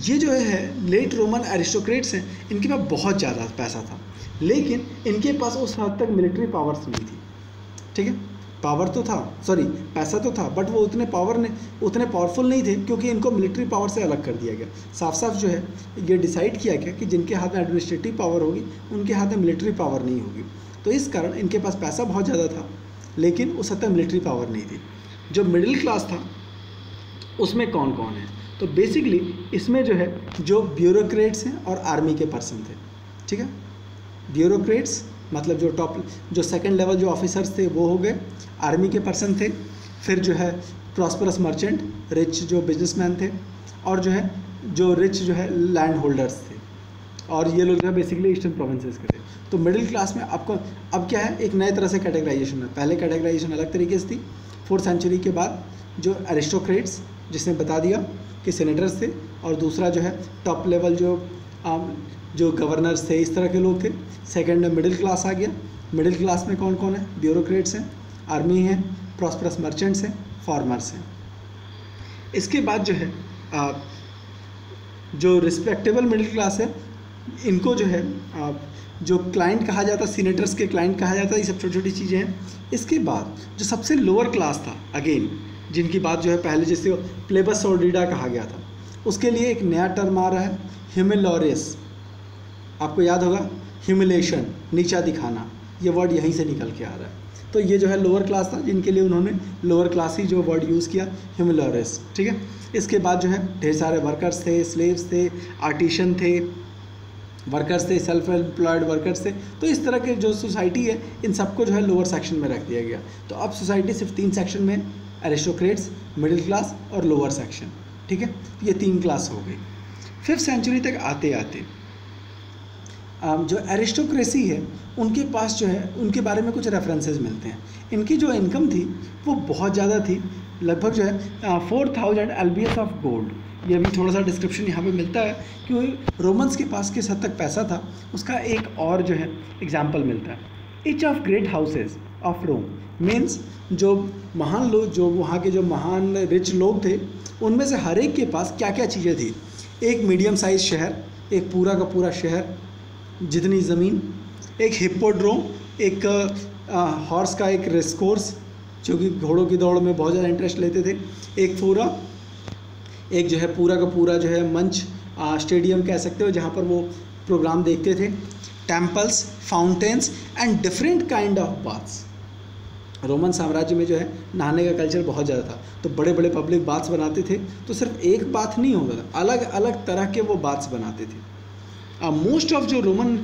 ये जो है लेट रोमन एरिस्टोक्रेट्स हैं, इनके पास बहुत ज़्यादा पैसा था, लेकिन इनके पास उस हद तक मिलिट्री पावर्स नहीं थी। ठीक है, पावर तो था, पैसा तो था, बट वो उतने पावरफुल नहीं थे, क्योंकि इनको मिलिट्री पावर से अलग कर दिया गया। साफ साफ जो है ये डिसाइड किया गया कि जिनके हाथ में एडमिनिस्ट्रेटिव पावर होगी उनके हाथ में मिलिट्री पावर नहीं होगी। तो इस कारण इनके पास पैसा बहुत ज़्यादा था, लेकिन उस हद तक मिलिट्री पावर नहीं थी। जो मिडिल क्लास था उसमें कौन कौन है? तो बेसिकली इसमें जो है जो ब्यूरोक्रेट्स हैं और आर्मी के पर्सन थे। ठीक है, ब्यूरोक्रेट्स मतलब जो सेकंड लेवल जो ऑफिसर्स थे वो हो गए, आर्मी के पर्सन थे, फिर जो है प्रॉस्परस मर्चेंट, रिच जो बिजनेसमैन थे, और जो है जो रिच जो है लैंड होल्डर्स थे, और ये लोग जो है बेसिकली ईस्टर्न प्रोविंसेस के थे। तो मिडिल क्लास में आपको अब क्या है, एक नए तरह से कैटेगराइजेशन है। पहले कैटेगराइजेशन अलग तरीके से थी, 4th सेंचुरी के बाद जो एरिस्टोक्रेट्स, जिसने बता दिया कि सेनेटर्स थे, और दूसरा जो है टॉप लेवल जो गवर्नर्स थे, इस तरह के लोग थे। सेकंड में मिडिल क्लास आ गया। मिडिल क्लास में कौन कौन है? ब्यूरोक्रेट्स हैं, आर्मी हैं, प्रॉस्परस मर्चेंट्स हैं, फार्मर्स हैं। इसके बाद जो है जो रिस्पेक्टेबल मिडिल क्लास है, इनको जो है जो क्लाइंट कहा जाता, सीनेटर्स के क्लाइंट कहा जाता, ये सब छोटी छोटी चीज़ें हैं। इसके बाद जो सबसे लोअर क्लास था, अगेन जिनकी बात जो है पहले जैसे प्लेबस सोर्डिडा कहा गया था, उसके लिए एक नया टर्म आ रहा है, ह्यूमिलोरियस। आपको याद होगा ह्यूमिलेशन, नीचा दिखाना, ये वर्ड यहीं से निकल के आ रहा है। तो ये जो है लोअर क्लास था, जिनके लिए उन्होंने लोअर क्लास ही जो वर्ड यूज़ किया, ह्यूमिलोरियस। ठीक है, इसके बाद जो है ढेर सारे वर्कर्स थे, स्लेव्स थे, आर्टिशन थे, वर्कर्स थे, सेल्फ एम्प्लॉयड वर्कर्स थे। तो इस तरह के जो सोसाइटी है, इन सबको जो है लोअर सेक्शन में रख दिया गया। तो अब सोसाइटी सिर्फ 3 सेक्शन में, एरिस्टोक्रेट्स, मिडिल क्लास और लोअर सेक्शन। ठीक है, ये 3 क्लास हो गई। 5th सेंचुरी तक आते आते जो एरिस्टोक्रेसी है उनके पास जो है उनके बारे में कुछ रेफरेंसेस मिलते हैं। इनकी जो इनकम थी वो बहुत ज़्यादा थी, लगभग जो है 4000 एल्बियस ऑफ गोल्ड। ये भी थोड़ा सा डिस्क्रिप्शन यहाँ पे मिलता है कि रोमन्स के पास किस हद तक पैसा था, उसका एक और जो है एग्जाम्पल मिलता है। Each of great houses of Rome means जो महान लोग, जो वहाँ के जो महान रिच लोग थे, उनमें से हर एक के पास क्या क्या चीज़ें थी। एक मीडियम साइज शहर, एक पूरा का पूरा शहर जितनी ज़मीन, एक हिप्पोड्रोम, एक हॉर्स का एक रेस कोर्स जो कि घोड़ों की दौड़ में बहुत ज़्यादा इंटरेस्ट लेते थे, एक पूरा एक जो है पूरा का पूरा जो है मंच, स्टेडियम कह सकते हो, जहाँ पर वो प्रोग्राम देखते थे, temples, fountains and different kind of baths. Roman साम्राज्य में जो है नहाने का कल्चर बहुत ज़्यादा था, तो बड़े बड़े पब्लिक बाथ्स बनाते थे, तो सिर्फ एक बाथ नहीं होता था, अलग अलग तरह के वो बाथ्स बनाते थे। मोस्ट ऑफ जो रोमन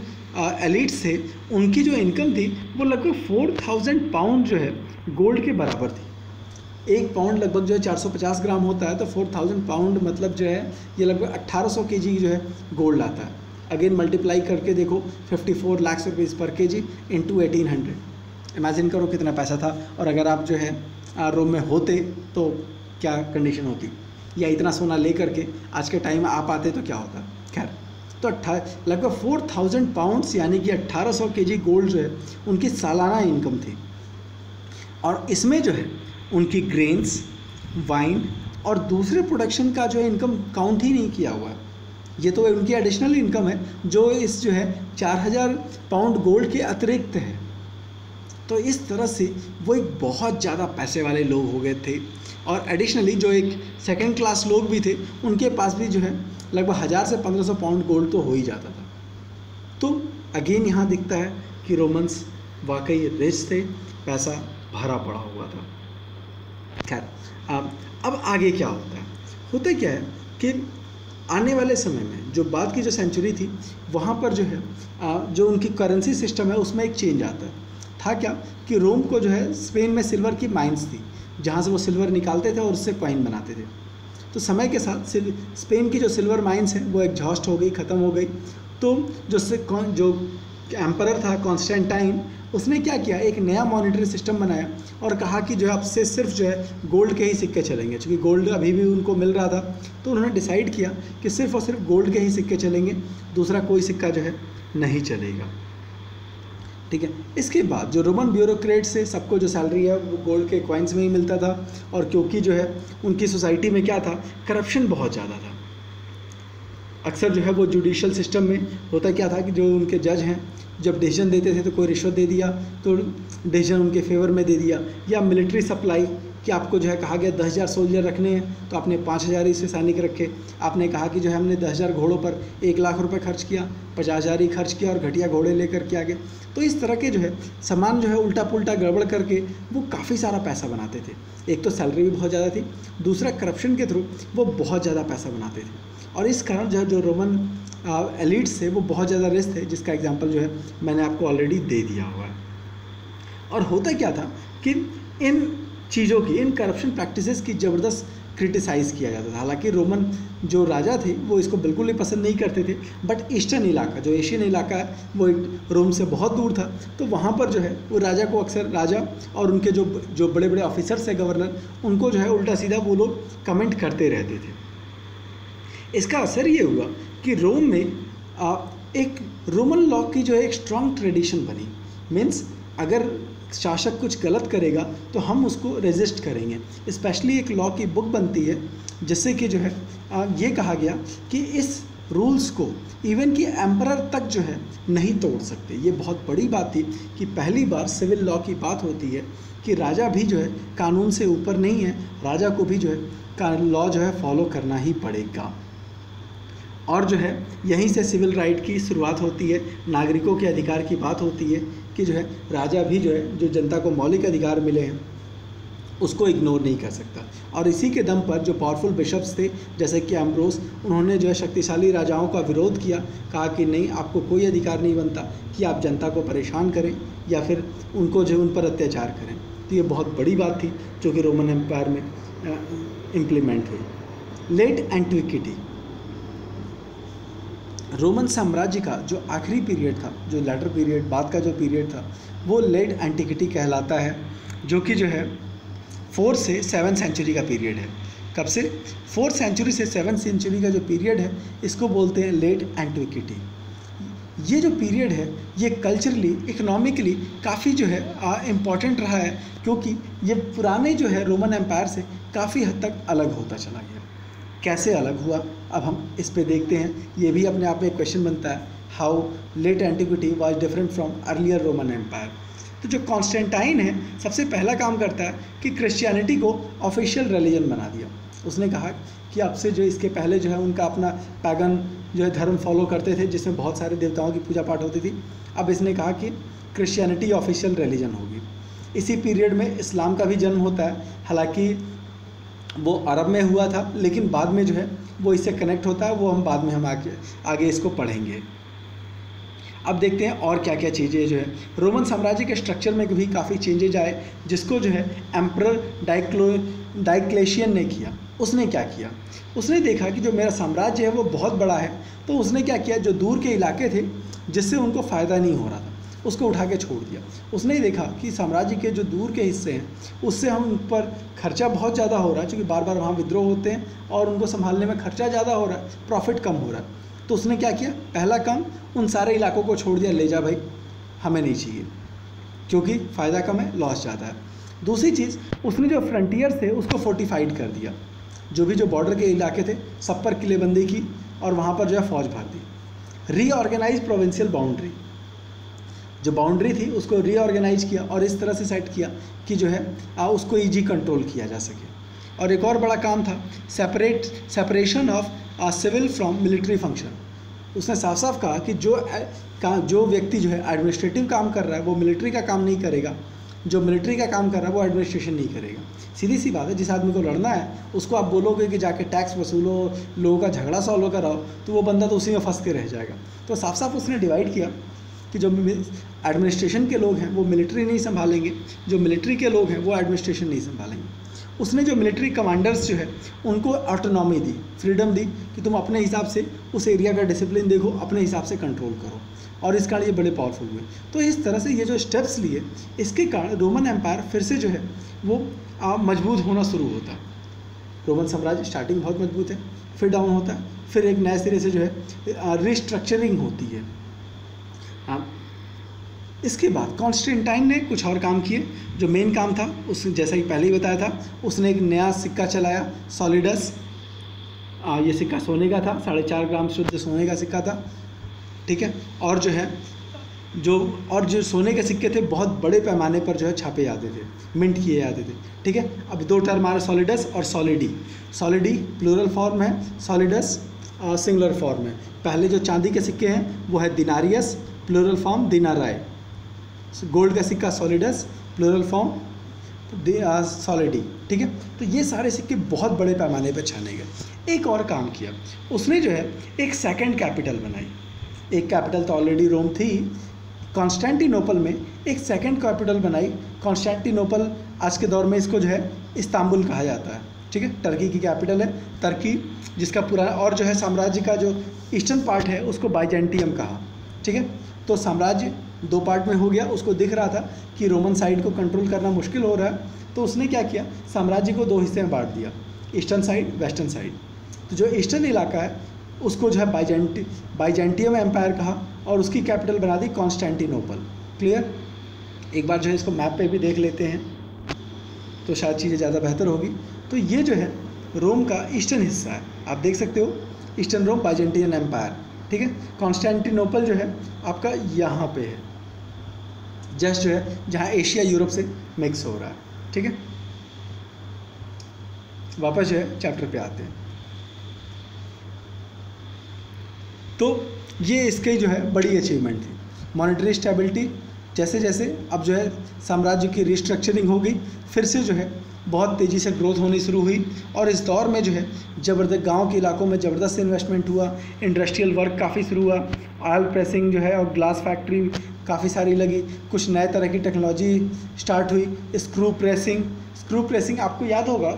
एलिट्स थे उनकी जो इनकम थी वो लगभग 4000 पाउंड जो है गोल्ड के बराबर थी। एक पाउंड लगभग जो है 450 ग्राम होता है, तो 4000 पाउंड मतलब जो है ये लगभग 1800 केजी जो है गोल्ड आता है। अगेन मल्टीप्लाई करके देखो, 54 लाख रुपीज़ पर केजी इंटू 1800, इमेजिन करो कितना पैसा था। और अगर आप जो है रोम में होते तो क्या कंडीशन होती, या इतना सोना ले करके आज के टाइम में आप आते तो क्या होता। खैर, तो लगभग 4000 पाउंड्स यानी कि 1800 केजी गोल्ड जो है उनकी सालाना इनकम थी। और इसमें जो है उनकी ग्रेन्स, वाइन और दूसरे प्रोडक्शन का जो है इनकम काउंट ही नहीं किया हुआ है। ये तो उनकी एडिशनल इनकम है जो इस जो है 4000 पाउंड गोल्ड के अतिरिक्त है। तो इस तरह से वो एक बहुत ज़्यादा पैसे वाले लोग हो गए थे। और एडिशनली जो एक सेकंड क्लास लोग भी थे उनके पास भी जो है लगभग 1000 से 1500 पाउंड गोल्ड तो हो ही जाता था। तो अगेन यहाँ दिखता है कि रोमन्स वाकई रिच थे, पैसा भरा पड़ा हुआ था। खैर, अब आगे क्या होता है, होता क्या है कि आने वाले समय में जो बाद की जो सेंचुरी थी वहाँ पर जो है जो उनकी करेंसी सिस्टम है उसमें एक चेंज आता है। था क्या कि रोम को जो है स्पेन में सिल्वर की माइंस थी जहाँ से वो सिल्वर निकालते थे और उससे कॉइन बनाते थे। तो समय के साथ स्पेन की जो सिल्वर माइंस है वो एग्जॉस्ट हो गई, ख़त्म हो गई। तो जो एम्परर था कॉन्स्टेंटाइन, उसने क्या किया, एक नया मॉनेटरी सिस्टम बनाया और कहा कि जो है अब से सिर्फ जो है गोल्ड के ही सिक्के चलेंगे। चूँकि गोल्ड अभी भी उनको मिल रहा था तो उन्होंने डिसाइड किया कि सिर्फ और सिर्फ गोल्ड के ही सिक्के चलेंगे, दूसरा कोई सिक्का जो है नहीं चलेगा। ठीक है। इसके बाद जो रोमन ब्यूरोक्रेट्स से सबको जो सैलरी है वो गोल्ड के कॉइन्स में ही मिलता था। और क्योंकि जो है उनकी सोसाइटी में क्या था, करप्शन बहुत ज़्यादा था। अक्सर जो है वो जुडिशल सिस्टम में होता क्या था कि जो उनके जज हैं जब डिसीजन देते थे तो कोई रिश्वत दे दिया तो डिसीजन उनके फेवर में दे दिया। या मिलिट्री सप्लाई कि आपको जो है कहा गया 10,000 सोल्जर रखने हैं तो आपने 5,000 ही से सैनिक रखे। आपने कहा कि जो है हमने 10,000 घोड़ों पर 1 लाख रुपए खर्च किया, 50,000 ही खर्च किया और घटिया घोड़े लेकर के आगे। तो इस तरह के जो है सामान जो है उल्टा पुल्टा गड़बड़ करके वो काफ़ी सारा पैसा बनाते थे। एक तो सैलरी भी बहुत ज़्यादा थी, दूसरा करप्शन के थ्रू वो बहुत ज़्यादा पैसा बनाते थे। और इस कारण जो है जो रोमन एलिट्स थे वो बहुत ज़्यादा रिच थे, जिसका एग्जांपल जो है मैंने आपको ऑलरेडी दे दिया हुआ है। और होता क्या था कि इन चीज़ों की, इन करप्शन प्रैक्टिसेस की ज़बरदस्त क्रिटिसाइज़ किया जाता था। हालांकि रोमन जो राजा थे वो इसको बिल्कुल ही पसंद नहीं करते थे, बट ईस्टर्न इलाका जो एशियन इलाका है वो रोम से बहुत दूर था, तो वहाँ पर जो है वो राजा को अक्सर राजा और उनके जो बड़े बड़े ऑफिसर्स है गवर्नर, उनको जो है उल्टा सीधा वो लोग कमेंट करते रहते थे। इसका असर ये हुआ कि रोम में एक रोमन लॉ की जो है एक स्ट्रॉन्ग ट्रेडिशन बनी। मीन्स अगर शासक कुछ गलत करेगा तो हम उसको रेजिस्ट करेंगे। स्पेशली एक लॉ की बुक बनती है जिससे कि जो है ये कहा गया कि इस रूल्स को इवन कि एम्परर तक जो है नहीं तोड़ सकते। ये बहुत बड़ी बात थी कि पहली बार सिविल लॉ की बात होती है कि राजा भी जो है कानून से ऊपर नहीं है, राजा को भी जो है लॉ जो है फॉलो करना ही पड़ेगा। और जो है यहीं से सिविल राइट की शुरुआत होती है, नागरिकों के अधिकार की बात होती है कि जो है राजा भी जो है जो जनता को मौलिक अधिकार मिले हैं उसको इग्नोर नहीं कर सकता। और इसी के दम पर जो पावरफुल बिशप्स थे जैसे कि एम्ब्रोस, उन्होंने जो है शक्तिशाली राजाओं का विरोध किया, कहा कि नहीं, आपको कोई अधिकार नहीं बनता कि आप जनता को परेशान करें या फिर उनको जो उन पर अत्याचार करें। तो ये बहुत बड़ी बात थी जो कि रोमन एम्पायर में इम्प्लीमेंट हुई। लेट एंटिक्विटी, रोमन साम्राज्य का जो आखिरी पीरियड था, जो लेटर पीरियड बाद का जो पीरियड था, वो लेट एंटिक्विटी कहलाता है, जो कि जो है 4 से 7 सेंचुरी का पीरियड है। कब से? 4 सेंचुरी से 7 सेंचुरी का जो पीरियड है इसको बोलते हैं लेट एंटिक्विटी। ये जो पीरियड है ये कल्चरली, इकोनॉमिकली काफ़ी जो है इम्पॉर्टेंट रहा है, क्योंकि ये पुराने जो है रोमन एम्पायर से काफ़ी हद तक अलग होता चला गया। कैसे अलग हुआ अब हम इस पे देखते हैं। ये भी अपने आप में एक क्वेश्चन बनता है how late antiquity was different from earlier Roman empire. तो जो कॉन्स्टेंटाइन है सबसे पहला काम करता है कि क्रिश्चियनिटी को ऑफिशियल रिलीजन बना दिया। उसने कहा कि अब से जो इसके पहले जो है उनका अपना पैगन जो है धर्म फॉलो करते थे जिसमें बहुत सारे देवताओं की पूजा पाठ होती थी, अब इसने कहा कि क्रिश्चियनिटी ऑफिशियल रिलीजन होगी। इसी पीरियड में इस्लाम का भी जन्म होता है, हालांकि वो अरब में हुआ था लेकिन बाद में जो है वो इससे कनेक्ट होता है, वो हम बाद में हम आगे इसको पढ़ेंगे। अब देखते हैं और क्या क्या चीज़ें जो है रोमन साम्राज्य के स्ट्रक्चर में भी काफ़ी चेंजेज आए, जिसको जो है एम्परर डायक्लेशियन ने किया। उसने क्या किया, उसने देखा कि जो मेरा साम्राज्य है वो बहुत बड़ा है, तो उसने क्या किया, जो दूर के इलाके थे जिससे उनको फ़ायदा नहीं हो रहा था उसको उठा के छोड़ दिया। उसने देखा कि साम्राज्य के जो दूर के हिस्से हैं उससे हम उन पर खर्चा बहुत ज़्यादा हो रहा है, क्योंकि बार बार वहाँ विद्रोह होते हैं और उनको संभालने में खर्चा ज़्यादा हो रहा है, प्रॉफिट कम हो रहा है। तो उसने क्या किया, पहला काम उन सारे इलाकों को छोड़ दिया, ले जा भाई हमें नहीं चाहिए, क्योंकि फ़ायदा कम है, लॉस ज़्यादा है। दूसरी चीज़, उसने जो फ्रंटियर थे उसको फोर्टिफाइड कर दिया, जो बॉर्डर के इलाके थे सब पर किलेबंदी की और वहाँ पर जो है फौज भर दी। रीऑर्गेनाइज प्रोविंशियल बाउंड्री, जो बाउंड्री थी उसको रीऑर्गेनाइज किया और इस तरह से सेट किया कि जो है उसको ईजी कंट्रोल किया जा सके। और एक और बड़ा काम था separation of civil from military function. उसने साफ साफ कहा कि जो व्यक्ति जो है एडमिनिस्ट्रेटिव काम कर रहा है वो मिलिट्री का काम नहीं करेगा, जो मिलिट्री का काम कर रहा है वो एडमिनिस्ट्रेशन नहीं करेगा। सीधी सी बात है, जिस आदमी को लड़ना है उसको आप बोलोगे कि जाके टैक्स वसूलो, लोगों का झगड़ा सॉल्व कराओ, तो वो बंदा तो उसी में फंस के रह जाएगा। तो साफ साफ उसने डिवाइड किया कि जो एडमिनिस्ट्रेशन के लोग हैं वो मिलिट्री नहीं संभालेंगे, जो मिलिट्री के लोग हैं वो एडमिनिस्ट्रेशन नहीं संभालेंगे। उसने जो मिलिट्री कमांडर्स जो है उनको ऑटोनॉमी दी, फ्रीडम दी कि तुम अपने हिसाब से उस एरिया का डिसिप्लिन देखो, अपने हिसाब से कंट्रोल करो, और इस कारण ये बड़े पावरफुल हुए। तो इस तरह से ये जो स्टेप्स लिए, इसके कारण रोमन एम्पायर फिर से जो है वो मजबूत होना शुरू होता है। रोमन साम्राज्य स्टार्टिंग बहुत मजबूत है, फिर डाउन होता है, फिर एक नए सिरे से जो है रिस्ट्रक्चरिंग होती है। इसके बाद कॉन्स्टेंटाइन ने कुछ और काम किए। जो मेन काम था उसने जैसा कि पहले ही बताया था, उसने एक नया सिक्का चलाया, सॉलिडस। ये सिक्का सोने का था, 4.5 ग्राम शुद्ध सोने का सिक्का था, ठीक है। और जो है जो सोने के सिक्के थे बहुत बड़े पैमाने पर जो है छापे जाते थे, मिंट किए जाते थे, ठीक है। अब दो टर्म आ रहे, सॉलिडस और सॉलिडी। सॉलिडी प्लूरल फॉर्म है, सॉलिडस सिंगुलर फॉर्म है। पहले जो चांदी के सिक्के हैं वो है दिनारियस, प्लूरल फॉर्म दिनाराय। गोल्ड का सिक्का सॉलिडस, प्लूरल फॉर्म सॉलिडी, ठीक है। तो ये सारे सिक्के बहुत बड़े पैमाने पर छाने गए। एक और काम किया उसने, जो है एक सेकंड कैपिटल बनाई। एक कैपिटल तो ऑलरेडी रोम थी, कॉन्स्टेंटिनोपल में एक सेकंड कैपिटल बनाई। कॉन्स्टेंटिनोपल आज के दौर में इसको जो है इस्तांबुल कहा जाता है, ठीक है। टर्की की कैपिटल है, टर्की, जिसका पूरा, और जो है साम्राज्य का जो ईस्टर्न पार्ट है उसको बाइजेंटियम कहा, ठीक है। तो साम्राज्य दो पार्ट में हो गया। उसको दिख रहा था कि रोमन साइड को कंट्रोल करना मुश्किल हो रहा है, तो उसने क्या किया, साम्राज्य को दो हिस्से में बांट दिया, ईस्टर्न साइड, वेस्टर्न साइड। तो जो ईस्टर्न इलाका है उसको जो है बाइजेंटियम एम्पायर कहा और उसकी कैपिटल बना दी कॉन्स्टेंटिनोपल। क्लियर। एक बार जो है इसको मैप पे भी देख लेते हैं तो शायद चीज़ें ज़्यादा बेहतर होगी। तो ये जो है रोम का ईस्टर्न हिस्सा है, आप देख सकते हो, ईस्टर्न रोम बाइजेंटियन एम्पायर, ठीक है। कॉन्स्टेंटिनोपल जो है आपका यहाँ पे है, जस्ट जो है जहाँ एशिया यूरोप से मिक्स हो रहा है, ठीक है। वापस जो है चैप्टर पे आते हैं। तो ये इसकी जो है बड़ी अचीवमेंट थी, मॉनेटरी स्टेबिलिटी। जैसे जैसे अब जो है साम्राज्य की रिस्ट्रक्चरिंग हो गई, फिर से जो है बहुत तेज़ी से ग्रोथ होनी शुरू हुई। और इस दौर में जो है ज़बरदस्त गांव के इलाकों में ज़बरदस्त इन्वेस्टमेंट हुआ, इंडस्ट्रियल वर्क काफ़ी शुरू हुआ, ऑयल प्रेसिंग जो है और ग्लास फैक्ट्री काफ़ी सारी लगी, कुछ नए तरह की टेक्नोलॉजी स्टार्ट हुई। स्क्रू प्रेसिंग आपको याद होगा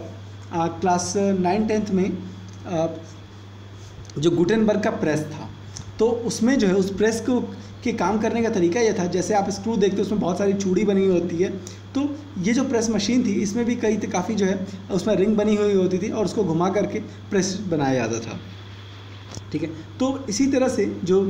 क्लास 9-10 में जो गुटेनबर्ग का प्रेस था, तो उसमें जो है उस प्रेस को के काम करने का तरीका यह था, जैसे आप स्क्रू देखते हो उसमें बहुत सारी चूड़ी बनी हुई होती है, तो ये जो प्रेस मशीन थी इसमें भी काफ़ी जो है उसमें रिंग बनी हुई होती थी और उसको घुमा करके प्रेस बनाया जाता था, ठीक है। तो इसी तरह से जो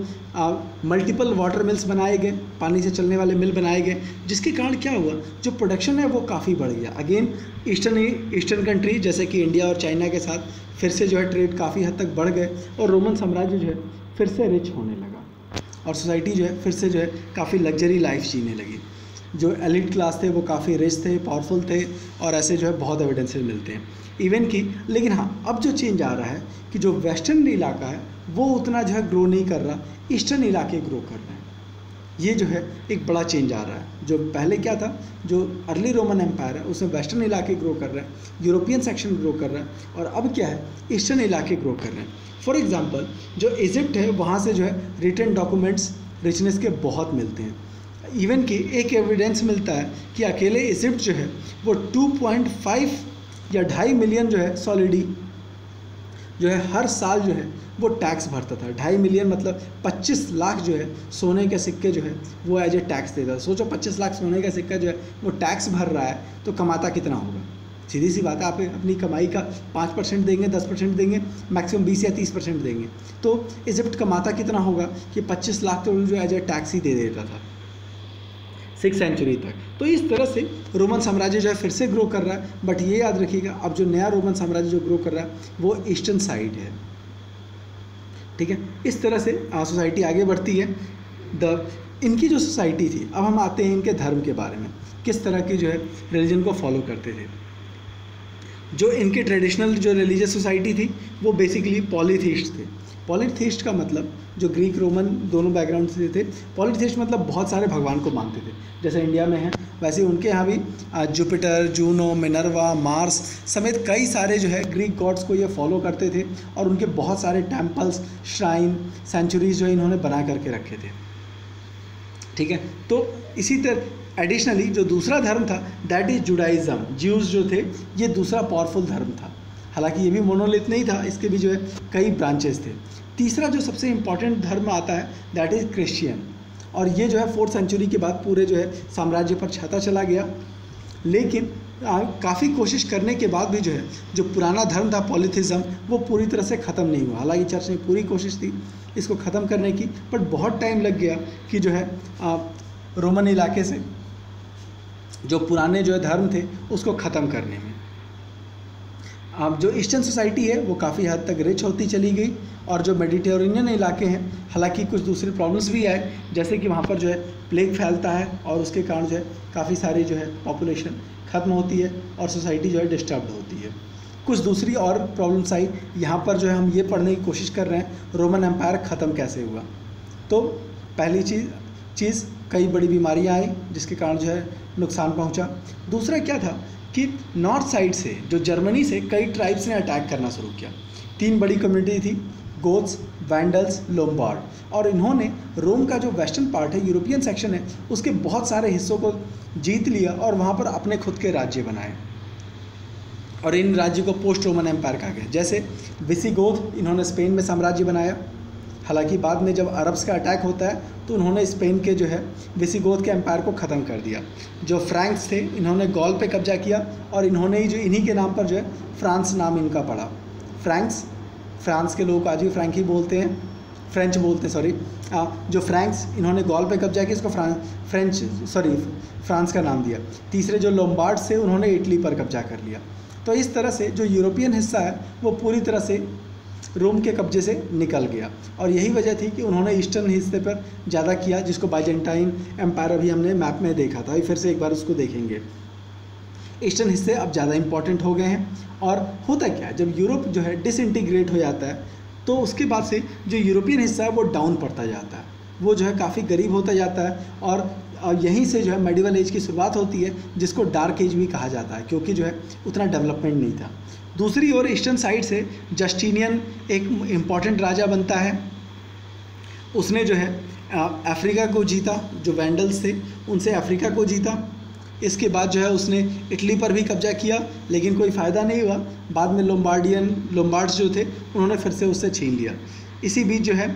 मल्टीपल वाटर मिल्स बनाए गए, पानी से चलने वाले मिल बनाए गए, जिसके कारण क्या हुआ, जो प्रोडक्शन है वो काफ़ी बढ़ गया। अगेन ईस्टर्न कंट्री जैसे कि इंडिया और चाइना के साथ फिर से जो है ट्रेड काफ़ी हद तक बढ़ गए और रोमन साम्राज्य जो है फिर से रिच होने लगा। और सोसाइटी जो है फिर से जो है काफ़ी लग्जरी लाइफ जीने लगी। जो एलिट क्लास थे वो काफ़ी रिच थे, पावरफुल थे, और ऐसे जो है बहुत एविडेंसेस मिलते हैं इवन की। लेकिन हाँ, अब जो चेंज आ रहा है कि जो वेस्टर्न इलाका है वो उतना जो है ग्रो नहीं कर रहा, ईस्टर्न इलाके ग्रो कर रहे हैं। ये जो है एक बड़ा चेंज आ रहा है। जो पहले क्या था, जो अर्ली रोमन एम्पायर है उसमें वेस्टर्न इलाके ग्रो कर रहे हैं, यूरोपियन सेक्शन ग्रो कर रहा है, और अब क्या है, ईस्टर्न इलाके ग्रो कर रहे हैं। फॉर एग्जांपल जो इजिप्ट है वहाँ से जो है रिटन डॉक्यूमेंट्स रिचनेस के बहुत मिलते हैं। इवन कि एक एविडेंस मिलता है कि अकेले इजिप्ट जो है वो 2.5 या 2.5 मिलियन जो है सॉलिडी जो है हर साल जो है वो टैक्स भरता था। 2.5 मिलियन मतलब 25 लाख जो है सोने के सिक्के जो है वो एज ए टैक्स देता था। सोचो 25 लाख सोने का सिक्का जो है वो टैक्स भर रहा है तो कमाता कितना होगा। सीधी सी बात है, आप अपनी कमाई का 5% देंगे, 10% देंगे, मैक्सिमम 20 या 30% देंगे, तो इजिप्ट कमाता कितना होगा कि 25 लाख तो जो एज ए टैक्स ही दे देता था 6th सेंचुरी तक। तो इस तरह से रोमन साम्राज्य जो है फिर से ग्रो कर रहा है। बट ये याद रखिएगा, अब जो नया रोमन साम्राज्य जो ग्रो कर रहा है वो ईस्टर्न साइड है, ठीक है। इस तरह से सोसाइटी आगे बढ़ती है। इनकी जो सोसाइटी थी, अब हम आते हैं इनके धर्म के बारे में, किस तरह की जो है रिलीजन को फॉलो करते थे। जो इनकी ट्रेडिशनल जो रिलीजियस सोसाइटी थी वो बेसिकली पॉलीथीस्ट थे। पॉलीथीस्ट का मतलब जो ग्रीक रोमन दोनों बैकग्राउंड से थे, पॉलीथीस्ट मतलब बहुत सारे भगवान को मानते थे। जैसे इंडिया में है वैसे उनके यहाँ भी जुपिटर, जूनो, मिनर्वा, मार्स समेत कई सारे जो है ग्रीक गॉड्स को ये फॉलो करते थे, और उनके बहुत सारे टेम्पल्स, श्राइन, सेंचुरीज जो इन्होंने बना करके रखे थे, ठीक है। तो इसी तरह एडिशनली जो दूसरा धर्म था दैट इज जुडाइज़म। ज्यूज जो थे ये दूसरा पावरफुल धर्म था, हालांकि ये भी मोनोलिथ नहीं था, इसके भी जो है कई ब्रांचेस थे। तीसरा जो सबसे इम्पॉर्टेंट धर्म आता है दैट इज़ क्रिश्चियन, और ये जो है 4th सेंचुरी के बाद पूरे जो है साम्राज्य पर छाता चला गया। लेकिन काफ़ी कोशिश करने के बाद भी जो है जो पुराना धर्म था पॉलीथिज्म वो पूरी तरह से ख़त्म नहीं हुआ। हालांकि चर्च ने पूरी कोशिश थी इसको ख़त्म करने की, बट बहुत टाइम लग गया कि जो है रोमन इलाके से जो पुराने जो है धर्म थे उसको ख़त्म करने में। अब जो ईस्टर्न सोसाइटी है वो काफ़ी हद तक रिच होती चली गई, और जो मेडिटेरेनियन इलाके हैं, हालांकि कुछ दूसरे प्रॉब्लम्स भी आए, जैसे कि वहाँ पर जो है प्लेग फैलता है और उसके कारण जो है काफ़ी सारी जो है पॉपुलेशन ख़त्म होती है और सोसाइटी जो है डिस्टर्ब्ड होती है। कुछ दूसरी और प्रॉब्लम्स आई, यहाँ पर जो है हम ये पढ़ने की कोशिश कर रहे हैं रोमन एम्पायर ख़त्म कैसे हुआ। तो पहली चीज़ कई बड़ी बीमारियाँ आई जिसके कारण जो है नुकसान पहुँचा। दूसरा क्या था कि नॉर्थ साइड से जो जर्मनी से कई ट्राइब्स ने अटैक करना शुरू किया। 3 बड़ी कम्युनिटी थी, गोथ्स, वैंडल्स, लोम्बार्ड, और इन्होंने रोम का जो वेस्टर्न पार्ट है, यूरोपियन सेक्शन है, उसके बहुत सारे हिस्सों को जीत लिया और वहाँ पर अपने खुद के राज्य बनाए, और इन राज्य को पोस्ट रोमन एम्पायर कहा गया। जैसे विसिगोथ, इन्होंने स्पेन में साम्राज्य बनाया। हालांकि बाद में जब अरब्स का अटैक होता है तो उन्होंने स्पेन के जो है विसिगोथ के एम्पायर को ख़त्म कर दिया। जो फ्रैंक्स थे इन्होंने गॉल पे कब्जा किया, और इन्होंने ही जो इन्हीं के नाम पर जो है फ्रांस नाम इनका पड़ा। फ्रैंक्स, फ्रांस के लोग आज भी फ्रैंक ही बोलते हैं, फ्रेंच बोलते हैं, सॉरी। जो फ्रैंक्स इन्होंने गॉल पे कब्जा किया, इसको फ्रांस का नाम दिया। तीसरे जो लोम्बार्ड्स थे उन्होंने इटली पर कब्जा कर लिया। तो इस तरह से जो यूरोपियन हिस्सा है वो पूरी तरह से रोम के कब्जे से निकल गया, और यही वजह थी कि उन्होंने ईस्टर्न हिस्से पर ज़्यादा किया, जिसको बाइजेंटाइन एम्पायर अभी हमने मैप में देखा था। अभी फिर से एक बार उसको देखेंगे। ईस्टर्न हिस्से अब ज़्यादा इंपॉर्टेंट हो गए हैं। और होता क्या है, जब यूरोप जो है डिसइंटीग्रेट हो जाता है तो उसके बाद से जो यूरोपियन हिस्सा है वो डाउन पड़ता जाता है, वो जो है काफ़ी गरीब होता जाता है, और यहीं से जो है मेडिवल एज की शुरुआत होती है, जिसको डार्क एज भी कहा जाता है, क्योंकि जो है उतना डेवलपमेंट नहीं था। दूसरी ओर ईस्टर्न साइड से जस्टिनियन एक इम्पॉर्टेंट राजा बनता है। उसने जो है अफ्रीका को जीता, जो वैंडल्स थे उनसे अफ्रीका को जीता। इसके बाद जो है उसने इटली पर भी कब्जा किया, लेकिन कोई फ़ायदा नहीं हुआ। बाद में लोम्बार्ड्स जो थे उन्होंने फिर से उससे छीन लिया। इसी बीच जो है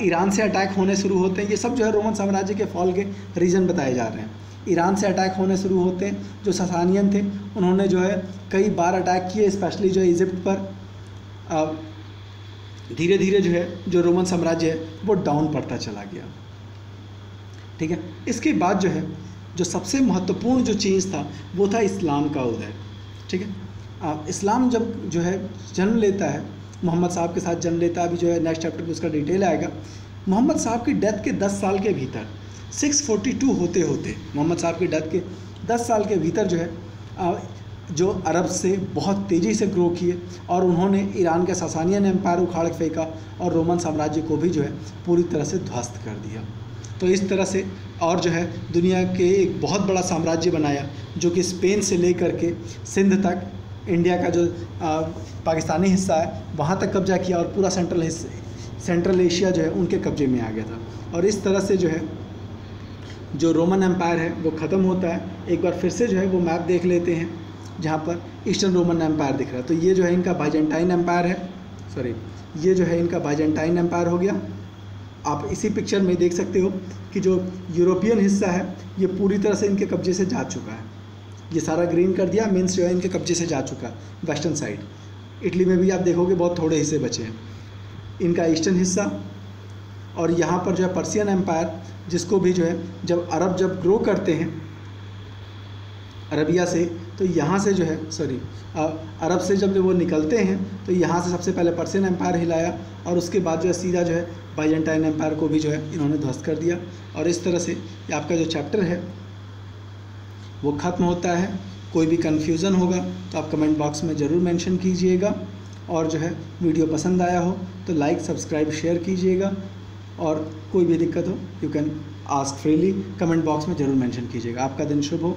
ईरान से अटैक होने शुरू होते हैं। ये सब जो है रोमन साम्राज्य के फॉल के रीज़न बताए जा रहे हैं। ईरान से अटैक होने शुरू होते हैं। जो ससानियन थे उन्होंने जो है कई बार अटैक किए, स्पेशली जो है इजिप्ट पर। धीरे धीरे जो है जो रोमन साम्राज्य है वो डाउन पड़ता चला गया, ठीक है। इसके बाद जो है जो सबसे महत्वपूर्ण जो चीज़ था वो था इस्लाम का उदय, ठीक है। इस्लाम जब जो है जन्म लेता है, मोहम्मद साहब के साथ जन्म लेता है, अभी जो है नेक्स्ट चैप्टर में उसका डिटेल आएगा। मोहम्मद साहब की डेथ के 10 साल के भीतर 642 होते होते मोहम्मद साहब की डेथ के 10 साल के भीतर जो है जो अरब से बहुत तेज़ी से ग्रो किए और उन्होंने ईरान के सासानियन एम्पायर उखाड़ फेंका और रोमन साम्राज्य को भी जो है पूरी तरह से ध्वस्त कर दिया। तो इस तरह से और जो है दुनिया के एक बहुत बड़ा साम्राज्य बनाया जो कि स्पेन से लेकर के सिंध तक, इंडिया का जो पाकिस्तानी हिस्सा है वहाँ तक कब्जा किया और पूरा सेंट्रल एशिया जो है उनके कब्जे में आ गया था। और इस तरह से जो है जो रोमन एम्पायर है वो ख़त्म होता है। एक बार फिर से जो है वो मैप देख लेते हैं जहाँ पर ईस्टर्न रोमन एम्पायर दिख रहा है। तो ये जो है इनका बाइजेंटाइन एम्पायर है, सॉरी ये जो है इनका बाइजेंटाइन एम्पायर हो गया। आप इसी पिक्चर में देख सकते हो कि जो यूरोपियन हिस्सा है ये पूरी तरह से इनके कब्जे से जा चुका है। ये सारा ग्रीन कर दिया, मीन्स जो है इनके कब्जे से जा चुका है वेस्टर्न साइड। इटली में भी आप देखोगे बहुत थोड़े हिस्से बचे हैं। इनका ईस्टर्न हिस्सा और यहाँ पर जो है पर्शियन एम्पायर, जिसको भी जो है जब अरब ग्रो करते हैं अरबिया से, तो यहाँ से जो है अरब से जब वो निकलते हैं तो यहाँ से सबसे पहले पर्शियन एम्पायर हिलाया और उसके बाद जो है सीधा जो है बाइजेंटाइन एम्पायर को भी जो है इन्होंने ध्वस्त कर दिया। और इस तरह से आपका जो चैप्टर है वो ख़त्म होता है। कोई भी कन्फ्यूज़न होगा तो आप कमेंट बॉक्स में ज़रूर मेंशन कीजिएगा और जो है वीडियो पसंद आया हो तो लाइक, सब्सक्राइब, शेयर कीजिएगा और कोई भी दिक्कत हो you can ask freely, comment box में ज़रूर मेंशन कीजिएगा। आपका दिन शुभ हो।